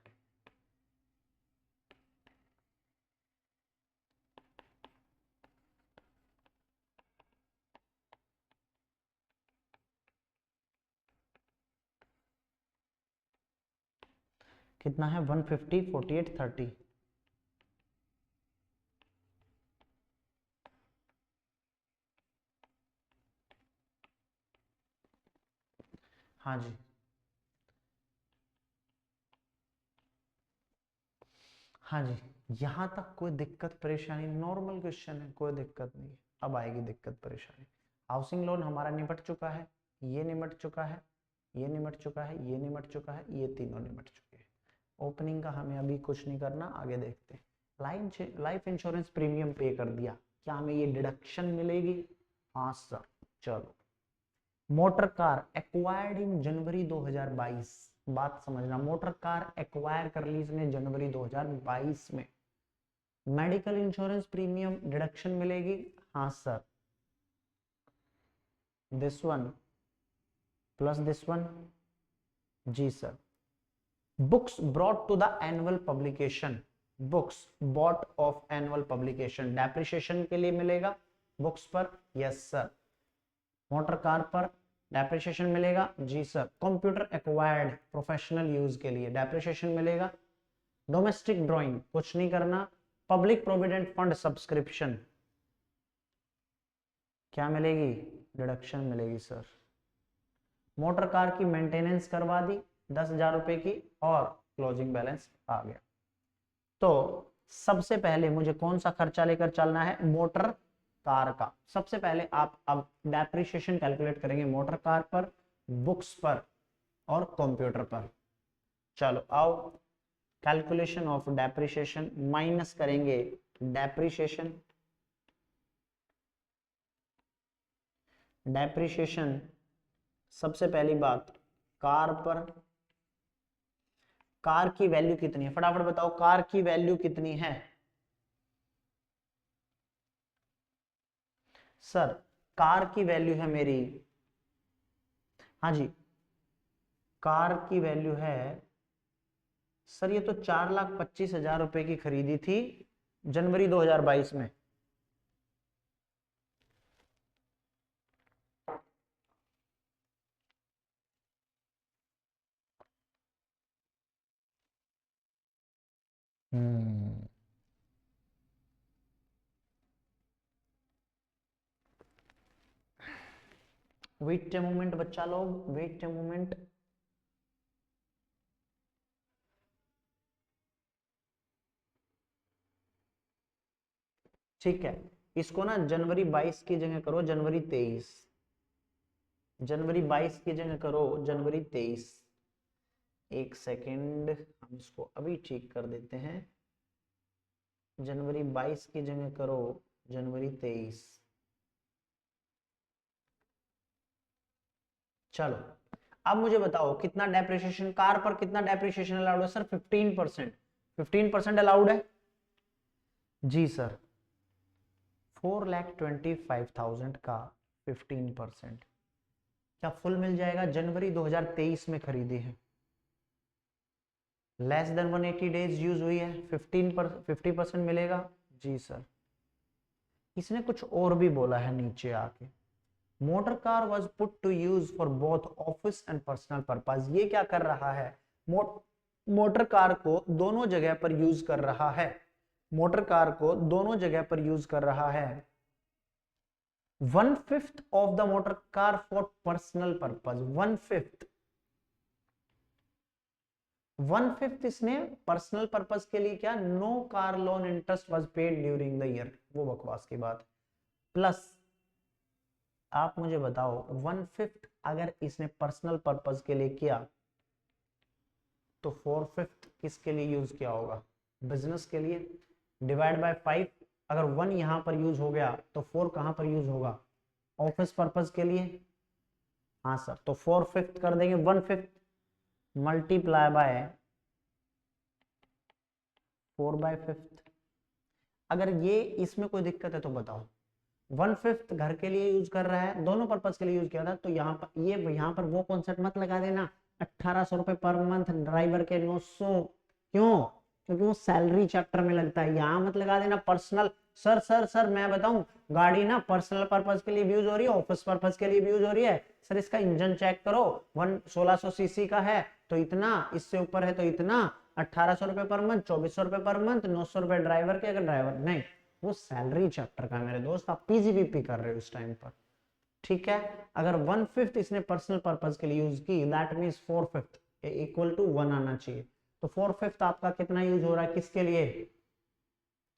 कितना है? 150, 48, 30। हाँ जी, हाँ जी। यहाँ तक कोई दिक्कत परेशानी? नॉर्मल क्वेश्चन है, कोई दिक्कत नहीं है। अब आएगी दिक्कत परेशानी। हाउसिंग लोन हमारा निपट चुका है, ये निपट चुका है, ये निपट चुका है, ये निपट चुका है, ये तीनों निपट चुके हैं। ओपनिंग का हमें अभी कुछ नहीं करना, आगे देखते हैं। लाइफ इंश्योरेंस प्रीमियम पे कर दिया, क्या हमें ये डिडक्शन मिलेगी? हाँ सर। चलो, मोटर कार एक्वायर्ड इन जनवरी 2022, बात समझना, मोटर कार एक्वायर कर ली इसने जनवरी 2022 में। मेडिकल इंश्योरेंस प्रीमियम डिडक्शन मिलेगी? हाँ sir. This one plus this one, जी sir. Books brought to the annual publication, books bought of annual publication depreciation के लिए मिलेगा बुक्स पर? Yes sir. मोटर कार पर डेप्रिसिएशन मिलेगा? जी sir. Computer acquired professional use के लिए डेप्रिसिएशन मिलेगा? डोमेस्टिक ड्राइंग कुछ नहीं करना। पब्लिक प्रोविडेंट फंड सब्सक्रिप्शन क्या मिलेगी? डिडक्शन मिलेगी सर। मोटर कार की मेंटेनेंस करवा दी 10,000 रुपए की और क्लोजिंग बैलेंस आ गया। तो सबसे पहले मुझे कौन सा खर्चा लेकर चलना है? मोटर कार का। सबसे पहले आप अब डेप्रिसिएशन कैलकुलेट करेंगे मोटर कार पर, बुक्स पर और कंप्यूटर पर। चलो आओ, कैलकुलेशन ऑफ डेप्रिसिएशन, माइनस करेंगे डेप्रिसिएशन, डेप्रिसिएशन सबसे पहली बात कार पर। कार की वैल्यू कितनी है? फटाफट बताओ, कार की वैल्यू कितनी है? सर कार की वैल्यू है मेरी, हाँ जी, कार की वैल्यू है सर, ये तो 4,25,000 रुपए की खरीदी थी जनवरी 2022 में। वेट ए मोमेंट बच्चा लोग, वेट ए मोमेंट। ठीक है, इसको ना जनवरी 22 की जगह करो जनवरी 23, जनवरी 22 की जगह करो जनवरी 23। एक सेकेंड, हम इसको अभी ठीक कर देते हैं। जनवरी 22 की जगह करो जनवरी 23। चलो अब मुझे बताओ कितना डेप्रिसिएशन, कार पर कितना डेप्रिसिएशन अलाउड है सर? 15%। 15% अलाउड है जी सर। 4,25,000 का 15%, क्या फुल मिल जाएगा? जनवरी 2023 में खरीदी है, लेस देन 180 डेज यूज हुई है, 50% मिलेगा जी सर। इसने कुछ और भी बोला है नीचे आके, motor car was put to use for both office and personal purpose. ये क्या कर रहा है? मोटर कार को दोनों जगह पर यूज कर रहा है, मोटर कार को दोनों जगह पर यूज कर रहा है। 1/5 of the motor car for personal purpose, 1/5 इसने पर्सनल पर्पज के लिए क्या, no car loan interest was paid during the year, वो बकवास की बात। प्लस आप मुझे बताओ 1/5 अगर इसने पर्सनल पर्पज के लिए किया तो 4/5 किसके लिए यूज किया होगा? बिजनेस के लिए। डिवाइड बाय 5, अगर 1 यहां पर यूज हो गया तो 4 कहां पर यूज होगा? ऑफिस पर्पज के लिए। हाँ सर, तो 4/5 कर देंगे 1/5 मल्टीप्लाई बाय 4/5। अगर ये इसमें कोई दिक्कत है तो बताओ। 1/5 घर के लिए यूज कर रहा है, दोनों पर्पज के लिए यूज किया था, तो यहाँ पर ये यहाँ पर वो कॉन्सेप्ट मत लगा देना 1,800 रुपए पर मंथ ड्राइवर के 900। क्यों? क्योंकि वो सैलरी चैप्टर में लगता है, यहाँ मत लगा देना पर्सनल। सर मैं बताऊं, गाड़ी ना पर्सनल पर्पज के लिए भी यूज हो रही है, ऑफिस पर्पज के लिए भी यूज हो रही है। सर इसका इंजन चेक करो, 1600 सीसी का है तो इतना, इससे ऊपर है तो इतना, 1,800 रुपए पर मंथ, 2,400 रुपए पर मंथ, 900 रुपए ड्राइवर के। अगर ड्राइवर नहीं, वो सैलरी चैप्टर का मेरे दोस्त, आप पीजीबीपी कर रहे हो इस टाइम पर, ठीक है। अगर 1/5 इसने पर्सनल पर्पज के लिए यूज की, दैट मींस 4/5 इक्वल टू 1 आना चाहिए। तो 4/5 आपका कितना यूज हो रहा है, किसके लिए?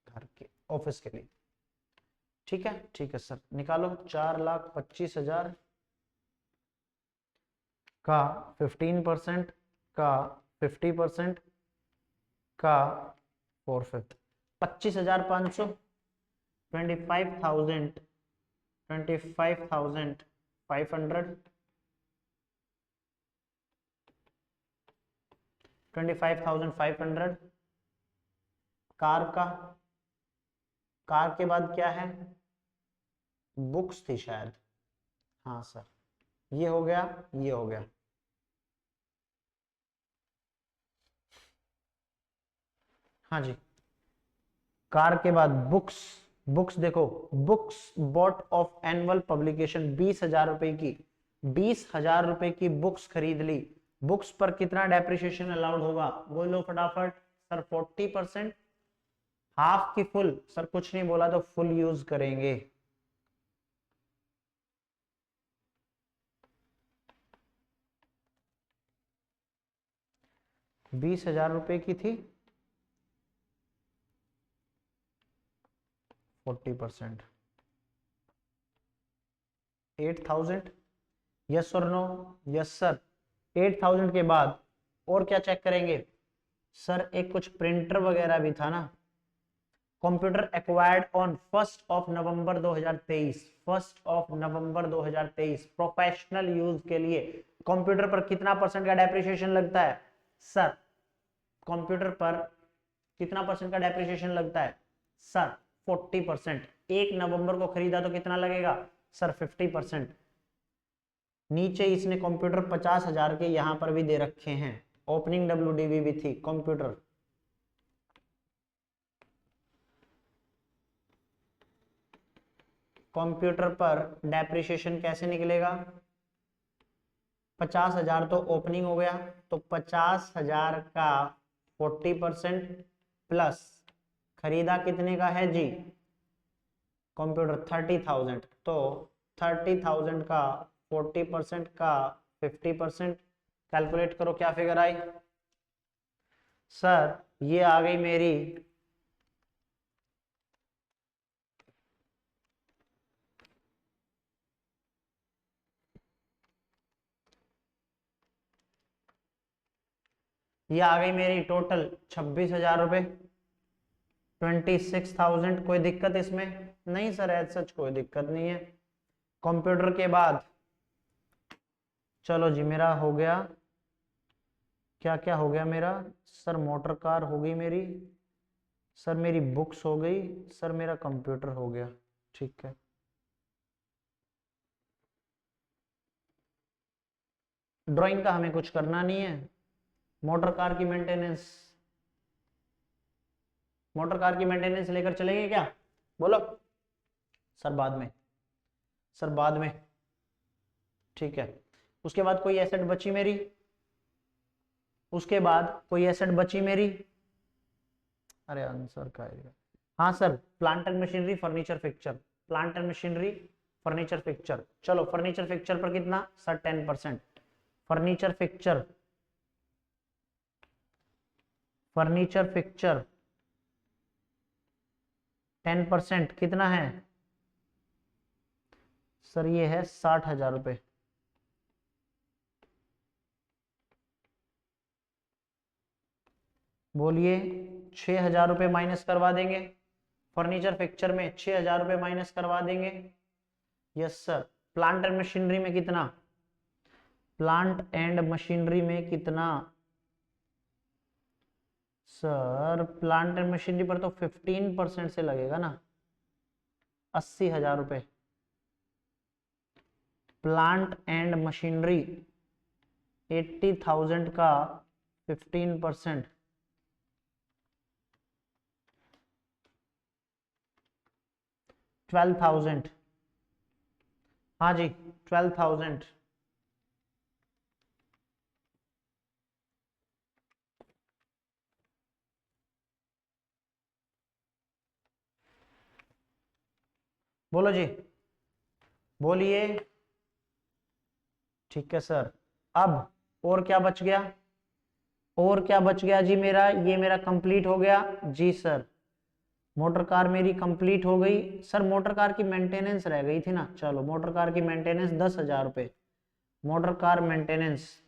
घर के, ऑफिस के लिए। ठीक है सर, निकालो 4,25,000 का 15% का 50% का 4/5, 25,500, 25,000, 25,500, 25,500। कार के बाद क्या है? बुक्स थी शायद। हाँ सर, ये हो गया, ये हो गया। हाँ जी, कार के बाद बुक्स। बुक्स देखो, books bought of annual publication 20,000 रुपए की, 20,000 रुपए की बुक्स खरीद ली। बुक्स पर कितना डेप्रिसिएशन अलाउड होगा? बोलो फटाफट सर। 40%, हाफ की फुल? सर कुछ नहीं बोला तो फुल यूज करेंगे। बीस हजार रुपए की थी, 40%, 8,000। यस और नो? Yes sir. 8,000 के बाद और क्या चेक करेंगे सर? एक कुछ प्रिंटर वगैरह भी था ना। Computer acquired on 1 November 2023, 1 November 2023 professional use के लिए। कंप्यूटर पर कितना परसेंट का डेप्रिसिएशन लगता है सर? कंप्यूटर पर कितना परसेंट का डेप्रिसिएशन लगता है सर? 40%। 1 नवंबर को खरीदा तो कितना लगेगा सर? 50%। नीचे इसने कंप्यूटर 50,000 के यहां पर भी दे रखे हैं, ओपनिंग WDV भी थी कंप्यूटर। कंप्यूटर पर डेप्रिसिएशन कैसे निकलेगा? 50,000 तो ओपनिंग हो गया, तो 50,000 का 40% प्लस खरीदा कितने का है जी कंप्यूटर 30,000, तो 30,000 का 40% का 50%, कैलकुलेट करो क्या फिगर आई सर। ये आ गई मेरी ये आ गई मेरी टोटल 26,000 रुपए, 26,000। कोई दिक्कत इसमें? नहीं सर, एज सच कोई दिक्कत नहीं है। कंप्यूटर के बाद चलो जी मेरा हो गया, क्या क्या हो गया मेरा सर? मोटर कार हो गई मेरी सर, मेरी बुक्स हो गई सर, मेरा कंप्यूटर हो गया। ठीक है, ड्राइंग का हमें कुछ करना नहीं है। मोटर कार की मेंटेनेंस, मोटर कार की मेंटेनेंस लेकर चलेंगे क्या? बोलो सर बाद में, सर बाद में। ठीक है, उसके बाद कोई एसेट बची मेरी, उसके बाद कोई एसेट बची मेरी? अरे आंसर का है। हाँ sir, plant and machinery, furniture fixture, plant and machinery, furniture fixture. चलो फर्नीचर फिक्चर पर कितना sir? 10%। Furniture fixture, furniture fixture 10% कितना है सर? ये है 60,000 रुपए। बोलिए 6,000 रुपये माइनस करवा देंगे, फर्नीचर फिक्चर में 6,000 रुपये माइनस करवा देंगे। Yes sir. Plant and machinery में कितना? प्लांट एंड मशीनरी में कितना सर? प्लांट एंड मशीनरी पर तो 15% से लगेगा ना, 80,000 रुपये। प्लांट एंड मशीनरी 80,000 का 15%, 12,000। हाँ जी 12,000। बोलो जी, बोलिए। ठीक है सर। अब और क्या बच गया? और क्या बच गया जी मेरा? ये मेरा कंप्लीट हो गया जी सर। मोटर कार मेरी कंप्लीट हो गई सर। मोटर कार की मेंटेनेंस रह गई थी ना, चलो मोटर कार की मेंटेनेंस 10,000 रुपये। Motor car maintenance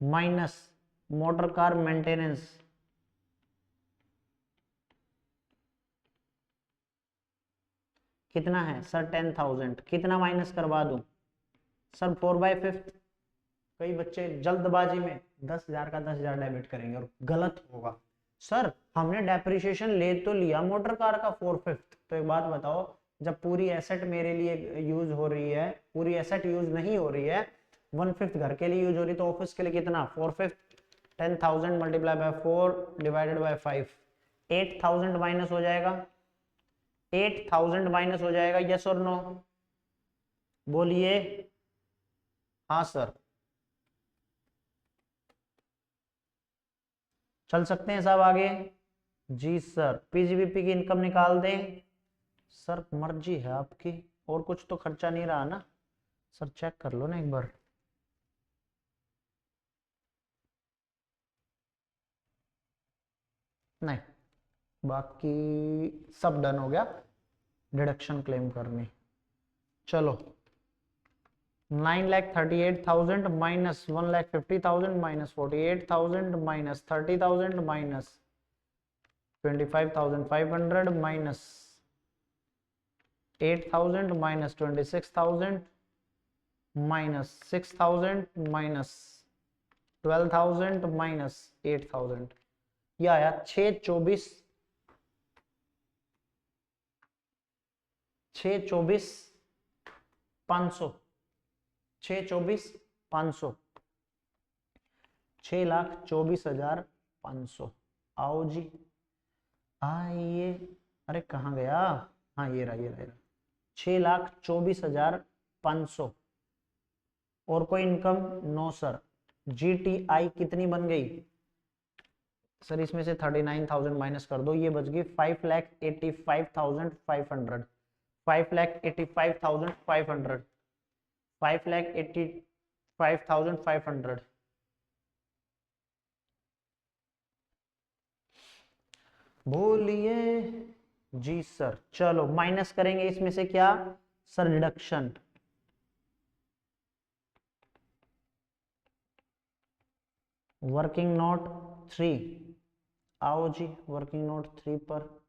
minus motor car maintenance कितना है सर? 10,000। कितना माइनस करवा दूं सर? 4/5। कई बच्चे जल्दबाजी में 10,000 का 10,000 डेबिट करेंगे और गलत होगा। सर हमने डेप्रिसिएशन ले तो लिया मोटर कार का 4/5, तो एक बात बताओ, जब पूरी एसेट मेरे लिए यूज हो रही है, पूरी एसेट यूज नहीं हो रही है, 1/5 घर के लिए यूज हो रही, तो ऑफिस के लिए कितना? 4/5। 10,000 multiply by 4 divided by 5, 8,000 minus हो जाएगा। 8,000 माइनस हो जाएगा, यस और नो? बोलिए। हाँ सर, चल सकते हैं साहब आगे? जी सर। पीजीबीपी की इनकम निकाल दें सर, मर्जी है आपकी। और कुछ तो खर्चा नहीं रहा ना सर? चेक कर लो ना एक बार। नहीं, बाकी सब डन हो गया। डिडक्शन क्लेम करनी, चलो 9,38,000 minus 1,50,000 minus 48,000 minus 30,000 minus 25,500 minus 8,000 minus 26,000 minus 6,000 minus 12,000 minus 8,000। ये आया 624,500। 624,500, 6,24,500। आओ जी आइए। अरे कहाँ गया? हाँ ये रहा, ये रहा, ये रहा। 6,24,500। और कोई इनकम? No sir. GTI कितनी बन गई सर? इसमें से 39,000 माइनस कर दो, ये बच गई 5,85,500। 5,85,500। 5,85,500। बोलिए जी सर। चलो माइनस करेंगे इसमें से क्या सर? डिडक्शन। Working note 3। आओ जी वर्किंग नोट 3 पर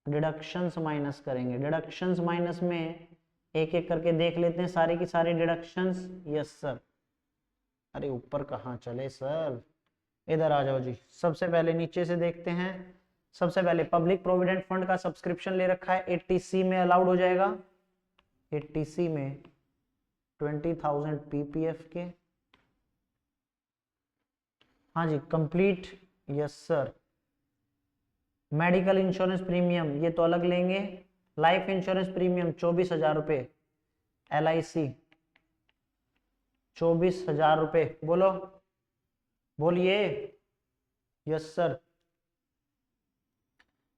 डिडक्शंस माइनस करेंगे। डिडक्शंस माइनस में एक एक करके देख लेते हैं सारी की सारी डिडक्शंस। Yes sir. अरे ऊपर कहाँ चले सर, इधर आ जाओ जी। सबसे पहले नीचे से देखते हैं। सबसे पहले पब्लिक प्रोविडेंट फंड का सब्सक्रिप्शन ले रखा है, 80C में अलाउड हो जाएगा। 80C में 20,000 PPF के। हाँ जी complete. Yes sir. Medical insurance premium ये तो अलग लेंगे। लाइफ इंश्योरेंस प्रीमियम 24,000 रुपए। LIC 24,000 रुपए। बोलो बोलिए। Yes sir.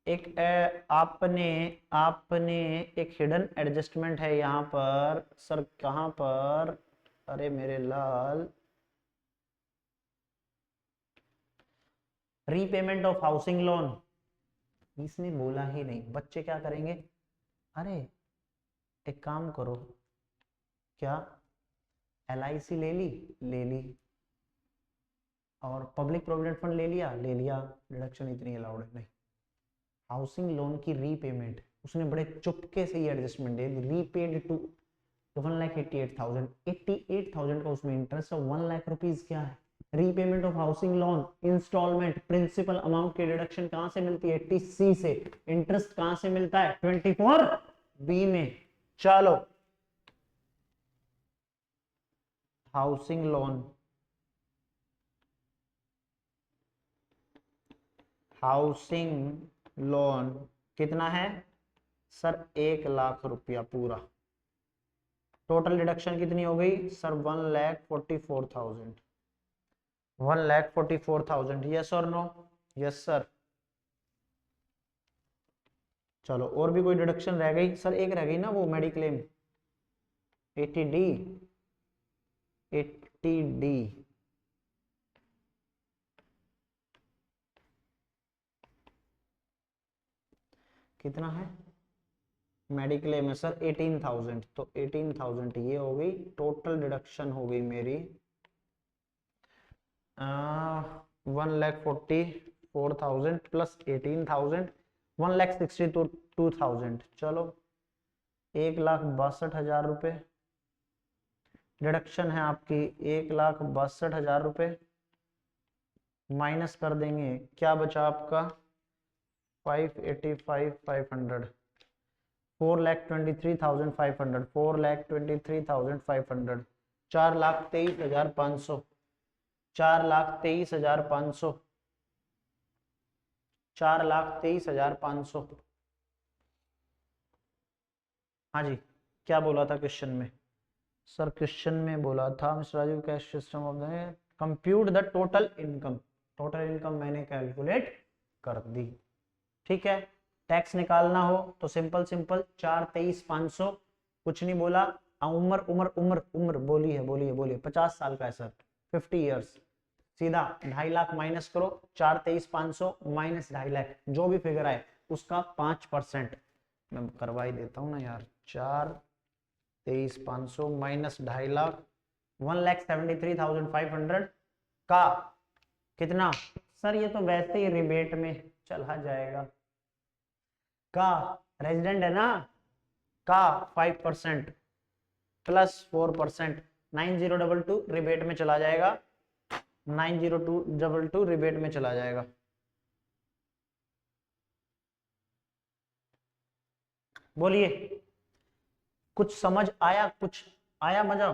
एक आपने आपने एक हिडन एडजस्टमेंट है यहाँ पर सर। कहाँ पर? अरे मेरे लाल, रीपेमेंट ऑफ हाउसिंग लोन। इसने बोला ही नहीं, बच्चे क्या करेंगे? अरे एक काम करो, क्या LIC ले ली? ले ली। और पब्लिक प्रोविडेंट फंड ले लिया? ले लिया। डिडक्शन इतनी अलाउड है नहीं। हाउसिंग लोन की रीपेमेंट उसने बड़े चुपके से ही एडजस्टमेंट दे दी। Repaid to 1,88,000। 88,000 का उसमें इंटरेस्ट है। 1 लाख रुपीज क्या है? Repayment of housing loan instalment principal amount की डिडक्शन कहां से मिलती है? 80C से। इंटरेस्ट कहां से मिलता है? 24B में। चलो हाउसिंग लोन, हाउसिंग लोन कितना है सर? 1 लाख रुपया पूरा। टोटल डिडक्शन कितनी हो गई सर? 1,44,000। 1,44,000। यस और नो? Yes sir. चलो और भी कोई डिडक्शन रह गई सर? एक रह गई ना वो मेडिक्लेम 80D। 80D कितना है? मेडिक्लेम है सर 18,000। तो 18,000 ये हो गई। टोटल डिडक्शन हो गई मेरी 1,44,000 प्लस 18,000, 1,62,000। चलो 1,62,000 रुपये डिडक्शन है आपकी। 1,62,000 रुपये माइनस कर देंगे, क्या बचा आपका? 585,500। 4,23,500। 4,23,500। 4,23,500। 4,23,500। 4,23,500। हाँ जी क्या बोला था क्वेश्चन में सर? क्वेश्चन में बोला था mister Rajiv cash system of the compute the total income. Total income मैंने कैलकुलेट कर दी। ठीक है। टैक्स निकालना हो तो सिंपल सिंपल 4,23,500। कुछ नहीं बोला। उम्र उम्र उम्र उम्र बोली है, बोलिए बोलिए। 50 साल का है सर, 50 ईयर्स। सीधा 2.5 लाख माइनस करो। 4,23,500 माइनस 2.5 लाख, जो भी फिगर आए उसका 5%। मैं करवा ही देता हूँ ना यार। 4,23,500 माइनस 2.5 लाख, 1,73,500 का कितना सर? ये तो वैसे ही रिबेट में चला जाएगा। का रेजिडेंट है ना, का 5% प्लस 4%। 9022 रिबेट में चला जाएगा। 90222 रिबेट में चला जाएगा। बोलिए कुछ समझ आया, कुछ आया मजा?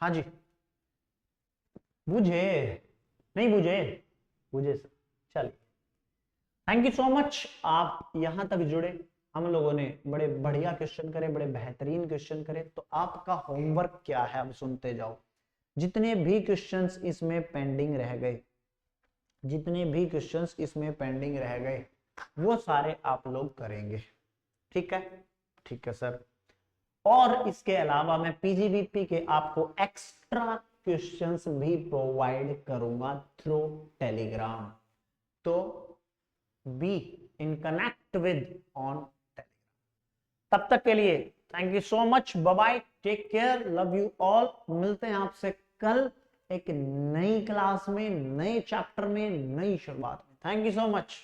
हाँ जी, बुझे नहीं बुझे? बुझे सर, चलिए थैंक यू सो मच, आप यहां तक जुड़े। हम लोगों ने बड़े बढ़िया क्वेश्चन करे, बड़े बेहतरीन क्वेश्चन करे। तो आपका होमवर्क क्या है, अब सुनते जाओ। जितने भी क्वेश्चंस इसमें पेंडिंग रह गए, जितने भी क्वेश्चंस इसमें पेंडिंग रह गए, वो सारे आप लोग करेंगे। ठीक है, ठीक है सर। और इसके अलावा मैं पीजीबीपी के आपको एक्स्ट्रा क्वेश्चंस भी प्रोवाइड करूंगा थ्रू टेलीग्राम। तो be in connect with on Telegram. तब तक के लिए thank you so much, bye bye, take care, love you all. मिलते हैं आपसे कल एक नई क्लास में, नए चैप्टर में, नई शुरुआत में। Thank you so much.